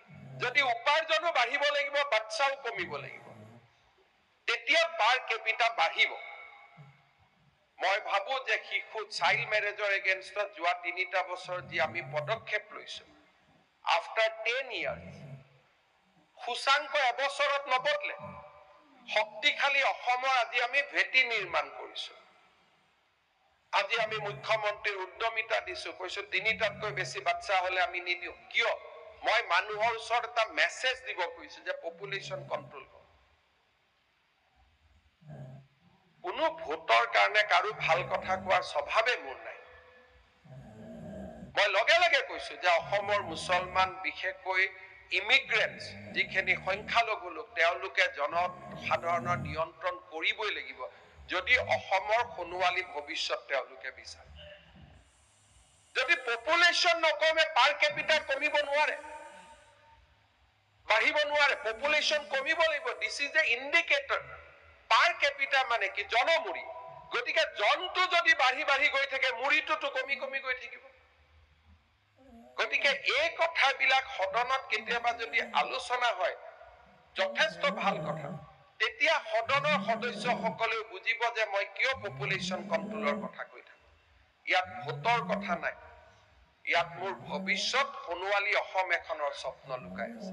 Speaker 1: যদি উপাৰ্জনো বাঢ়িব লাগিব, বাচ্চাও কমিব লাগিব, তেতিয়া পাৰ কেপিটা বাঢ়িব। মই ভাবো যে শিশু চাইল্ড মেৰেজৰ এগেইনষ্টত যোৱা 3টা বছৰ যি আমি পদক্ষেপ লৈছো, আফটাৰ 10 years, সূচাংক এবছৰত নবদলে। শক্তিশালী অসমৰ আজি আমি ভেটি নিৰ্মাণ কৰিছো। আজি আমি মুখ্যমন্ত্ৰীৰ উদ্যমিতা দিছো, কৈছো 3টাতকৈ বেছি বাচ্চা হলে আমি নিদিওঁ। কিয়? মই মানুহৰ ওচৰত এটা মেছেজ দিব খুজিছো যে পপুলেশ্যন কণ্ট্ৰল কৰক। কোনো ভোটৰ কাৰণে কাৰো ভাল কথা কোৱাৰ স্বভাৱে মোৰ নাই। মই লগে লগে কৈছো যে অসমৰ মুছলমান, বিশেষকৈ ইমিগ্ৰেণ্টছ যিখিনি সংখ্যালঘু লোক, তেওঁলোকে জনসাধাৰণৰ নিয়ন্ত্ৰণ কৰিবই লাগিব যদি অসমৰ সোণোৱালী ভৱিষ্যত তেওঁলোকে বিচাৰে। যদি পপুলেশ্যন নকমে, পাৰ কেপিটা কমিব নোৱাৰে, বাঢ়িব নোৱাৰে। পপুলেশ্যন কমিব লাগিব। দিছ ইজ এ ইণ্ডিকেটৰ। পাৰ কেপিটা মানে কি? জনমুৰি। গতিকে জনটো যদি বাঢ়ি বাঢ়ি গৈ থাকে, মুৰিটোতো কমি কমি গৈ থাকিব। গতিকে এই কথাবিলাক সদনত কেতিয়াবা যদি আলোচনা হয়, যথেষ্ট ভাল কথা। তেতিয়া সদনৰ সদস্যসকলেও বুজিব যে মই কিয় পপুলেশ্যন কণ্ট্ৰলৰ কথা কৈ থাকো। ইয়াত ভোটৰ কথা নাই, ইয়াত মোৰ ভৱিষ্যত সোণোৱালী অসম এখনৰ স্বপ্ন লুকাই আছে।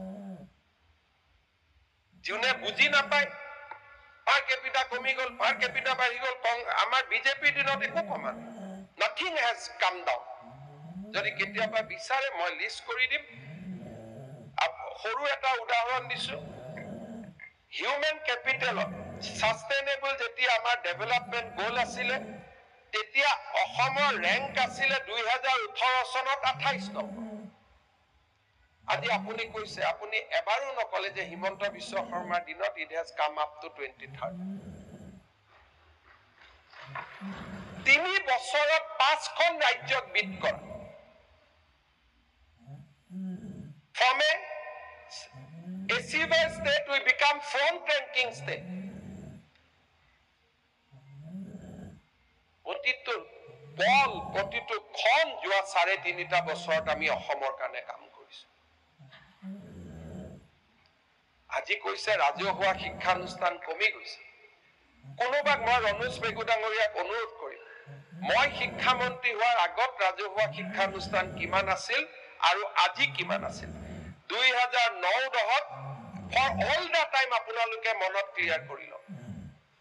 Speaker 1: যোনে বুজি নাপায়, পাৰ কেপিটা কমি গ'ল, পাৰ কেপিটা বাঢ়ি গ'ল, আমাৰ বিজেপিৰ দিনত একো কমা নাই, নাথিং হেজ কাম ডাউন। যদি কেতিয়াবা বিচাৰে মই লিষ্ট কৰি দিম। সৰু এটা উদাহৰণ দিছো, হিউমেন কেপিটেলত সাষ্টেইনেবল যেতিয়া আমাৰ ডেভেলপমেণ্ট গ'ল আছিলে, তেতিয়া অসমৰ ৰেংক আছিলে 2018 চনত 28 নম্বৰ। আজি আপুনি কৈছে আপুনি এবাৰো নকলে যে হিমন্ত বিশ্ব শৰ্মাৰ দিনত it has come up to 23rd 3 বছৰত 5খন ৰাজ্যক বিট কৰা from a achiever state we become front ranking state প্ৰতিটো বল প্ৰতিটো খন যোৱা 3.5টা বছৰত আমি অসমৰ কাৰণে কাম কৰিছো আজি কৈছে ৰাজহুৱা শিক্ষানুষ্ঠান কমি গৈছে কোনোবাক মই ৰনোজ পেগু ডাঙৰীয়াক অনুৰোধ কৰিম মই শিক্ষামন্ত্ৰী হোৱাৰ আগত ৰাজহুৱা শিক্ষানুষ্ঠান কিমান আছিল আৰু আজি কিমান আছিল 2009-10ত for all the time আপোনালোকে মনত ক্লিয়াৰ কৰিল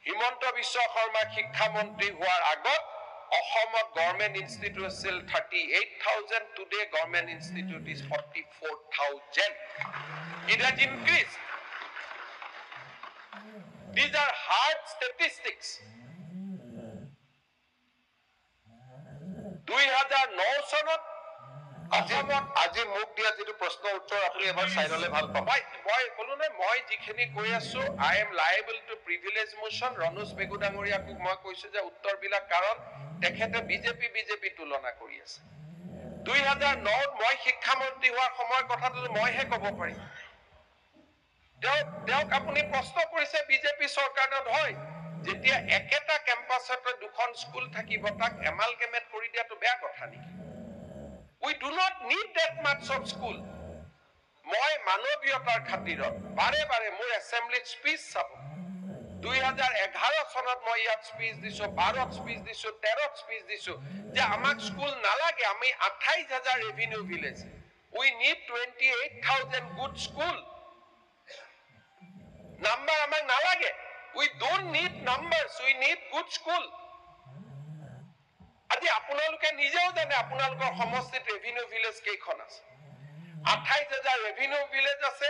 Speaker 1: হিমন্ত বিশ্ব শৰ্মা শিক্ষামন্ত্ৰী হোৱাৰ আগত অসমত গভৰ্ণমেন্ট ইনষ্টিটিউট আছিল 38,000 today government institute is 44,000 it has increased these are hard statistics 2009 চনত আজি মোক দিয়া যেটো প্ৰশ্ন উত্তৰ আপুনি এবাৰ চাইৰলে ভাল পাব মই কলো না মই যিখিনি কৈ আছো I am liable to privilege motion Ranoj Pegu ডাঙৰীয়াক মই কৈছো যে উত্তৰ বিলাক কাৰণ তেখেতে বিজেপি তুলনা কৰি আছে 2009 মই শিক্ষামন্ত্ৰী হোৱাৰ সময় কথাটো মইহে ক'ব পাৰিম তেওঁক আপুনি প্ৰশ্ন কৰিছে বিজেপি চৰকাৰত হয় যেতিয়া একেটা কেম্পাসত দুখন স্কুল থাকিব তাক এমালগেমেট কৰি দিয়াটো বেয়া কথা নেকি we do not need that much of school মই মানৱীয়তাৰ খাতিৰত বাৰে মোৰ এছেম্বলিত স্পিচ চাব 2011 চনত মই ইয়াত স্পিচ দিছো 12ত স্পিচ দিছো 13ত স্পিচ দিছো যে আমাক স্কুল নালাগে আমি 28,000 revenue village we need 28,000 good school number আমাক নালাগে we don't need numbers we need good school আজি আপোনালোকে নিজেও জানে আপোনালোকৰ সমষ্টিত ৰেভিনিউ ভিলেজ কেইখন আছে 28,000 ৰেভিনিউ ভিলেজ আছে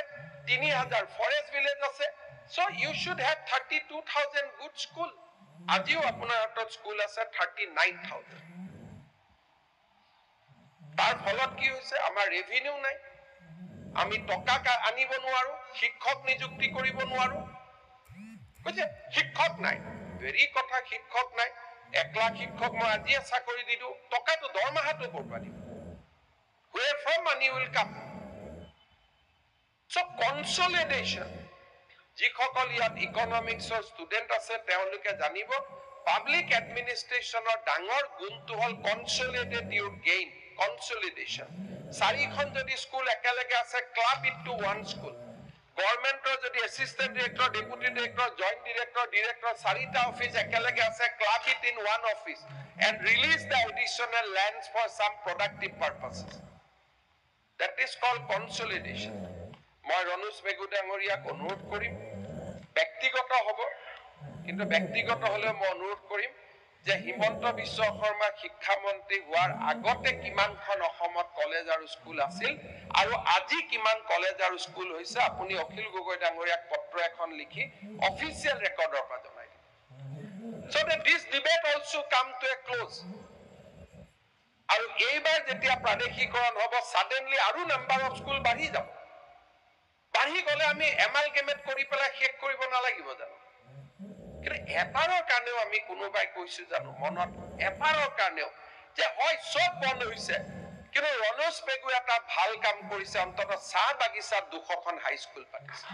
Speaker 1: 3,000 ফৰেষ্ট ভিলেজ আছে so you should have 32,000 good school আজিও আপোনাৰ হাতত স্কুল আছে 39,000 তাৰ ফলত কি হৈছে আমাৰ ৰেভিনিউ নাই আমি টকা আনিব নোৱাৰো শিক্ষক নিযুক্তি কৰিব নোৱাৰো বুঝে শিক্ষক নাই ভেৰি কথা শিক্ষক নাই 1 লাখ শিক্ষক মই আজি চাকৰি দিদু টকাটো দৰমহাটো কৰবা দিম where from money will come so consolidation যিসকল ইয়াত ইকনমিক্সৰ ষ্টুডেন্ট আছে তেওঁলোকে জানিব পাব্লিক এডমিনিষ্ট্ৰেচনৰ ডাঙৰ গুণটো হল কনসলিডেট ইউৰ গেইন কনসলিডেশন 4খন যদি স্কুল একেলগে আছে club it to one school গভৰ্ণমেন্টৰ যদি assistant director deputy director joint director 4টা অফিস একেলগে আছে club it in one office and release the additional lands for some productive purposes that is called consolidation মই ৰনোজ পেগু ডাঙৰীয়াক অনুৰোধ কৰিম ব্যক্তিগত হ'ব কিন্তু ব্যক্তিগত হলে মই অনুৰোধ কৰিম যে হিমন্ত বিশ্ব শৰ্মা শিক্ষামন্ত্ৰী হোৱাৰ আগতে কিমানখন অসমত কলেজ আৰু স্কুল আছিল আৰু আজি কিমান কলেজ আৰু স্কুল হৈছে আপুনি অখিল গগৈ ডাঙৰীয়াক পত্ৰ এখন লিখি অফিচিয়েল ৰেকৰ্ডৰ পৰা জনাই দিব so that this debate also come to a close আৰু এইবাৰ যেতিয়া প্ৰাদেশিকৰণ হ'ব suddenly আৰু নাম্বাৰ অফ স্কুল বাঢ়ি যাব বাঢ়ি গলে আমি এমালগেমেট কৰি পেলাই শেষ কৰিব নালাগিব জানো কিন্তু এবাৰৰ কাৰণেও আমি কোনোবাই কৈছো জানো মনত এবাৰৰ কাৰণেও যে হয় সব বন্ধ হৈছে কিন্তু ৰনোজ পেগু এটা ভাল কাম কৰিছে অন্তত চাহ বাগিচাত 200খন হাই স্কুল পাতিছে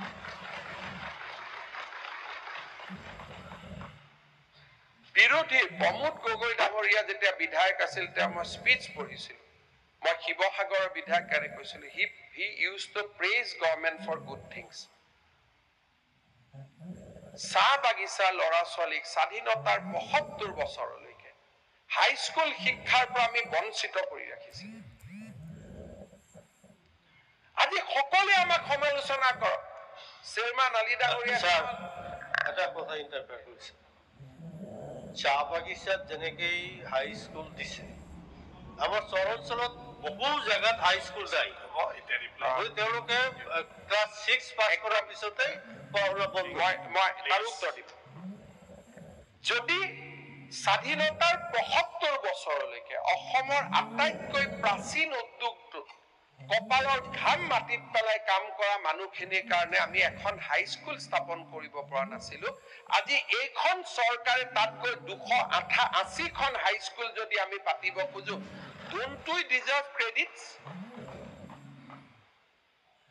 Speaker 1: বিৰোধী প্ৰমোদ গগৈ ডাঙৰীয়া যেতিয়া বিধায়ক আছিল তেওঁ মই স্পিচ পঢ়িছিল মই শিৱসাগৰৰ বিধায়কৰে কৈছিল he used to praise government for good things চাহ বাগিচা লৰা ছোৱালীক স্বাধীনতাৰ ৭৫ বছৰলৈকে হাই স্কুল শিক্ষাৰ পৰা আমি বঞ্চিত কৰি ৰাখিছিল আজি সকলোৱে আমাক সমালোচনা কৰক চেয়াৰমান আলী ডাঙৰীয়া
Speaker 2: এটা কথা ইন্টাৰফেয়াৰ কৰিছে চাহ বাগিচাত যেনেকৈ হাই স্কুল দিছে আমাৰ চহৰাঞ্চলত বহু জায়গাত হাই স্কুল যায় তেওঁলোকে ক্লাছ 6 পাছ কৰাৰ পিছতে পঢ়া বন্ধ
Speaker 1: মই তাৰ উত্তৰ দিম যদি স্বাধীনতাৰ ৭৫ বছৰলৈকে অসমৰ আটাইতকৈ প্ৰাচীন উদ্যোগটো কপালৰ ঘাম মাটিত পেলাই কাম কৰা মানুহখিনিৰ কাৰণে আমি এখন হাইস্কুল স্থাপন কৰিব পৰা নাছিলো। আজি এইখন চৰকাৰে তাতকৈ 280খন হাইস্কুল যদি আমি পাতিব খোজো, don't we deserve credits?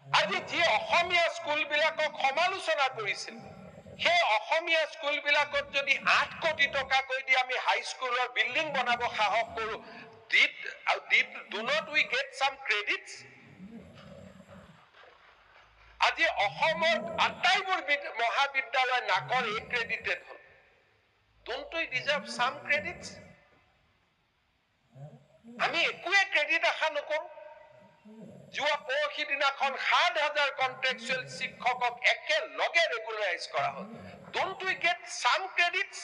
Speaker 1: আজি যি অসমীয়া স্কুলবিলাকক সমালোচনা কৰিছিল, সেই অসমীয়া স্কুলবিলাকত যদি 8 কোটি টকাকৈ দি আমি হাইস্কুলৰ বিল্ডিং বনাব সাহস কৰো, do not we get some credits? আজি অসমত আটাইবোৰ মহাবিদ্যালয় নাকৰ ক্ৰেডিটেড হল। Don't we deserve some credits? আমি একোৱে ক্ৰেডিট আশা নকৰো। যোৱা পৰহি দিনাখন 7,000 কন্ট্ৰেকচুৱেল শিক্ষকক একেলগে ৰেগুলাৰাইজ কৰা হ'ল। Don't we get some credits?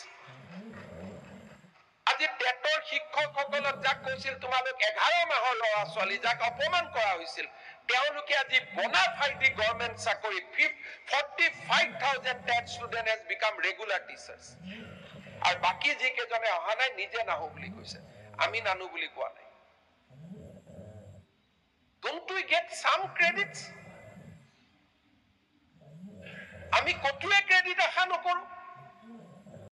Speaker 1: আজি টেটৰ শিক্ষকসকলক যাক কৈছিল তোমালোক 11 মাহৰ ল'ৰা ছোৱালী, যাক অপমান কৰা হৈছিল, তেওঁলোকে আজি বনাফাইডি গভৰ্ণমেণ্ট চাকৰি 45,000 TET student has became regular teachers. আৰু বাকী যিকেইজনে অহা নাই নিজে নাহো বুলি কৈছে, আমি নানো বুলি কোৱা নাই। Don't we get some credits? আমি কতোৱে ক্ৰেডিট আশা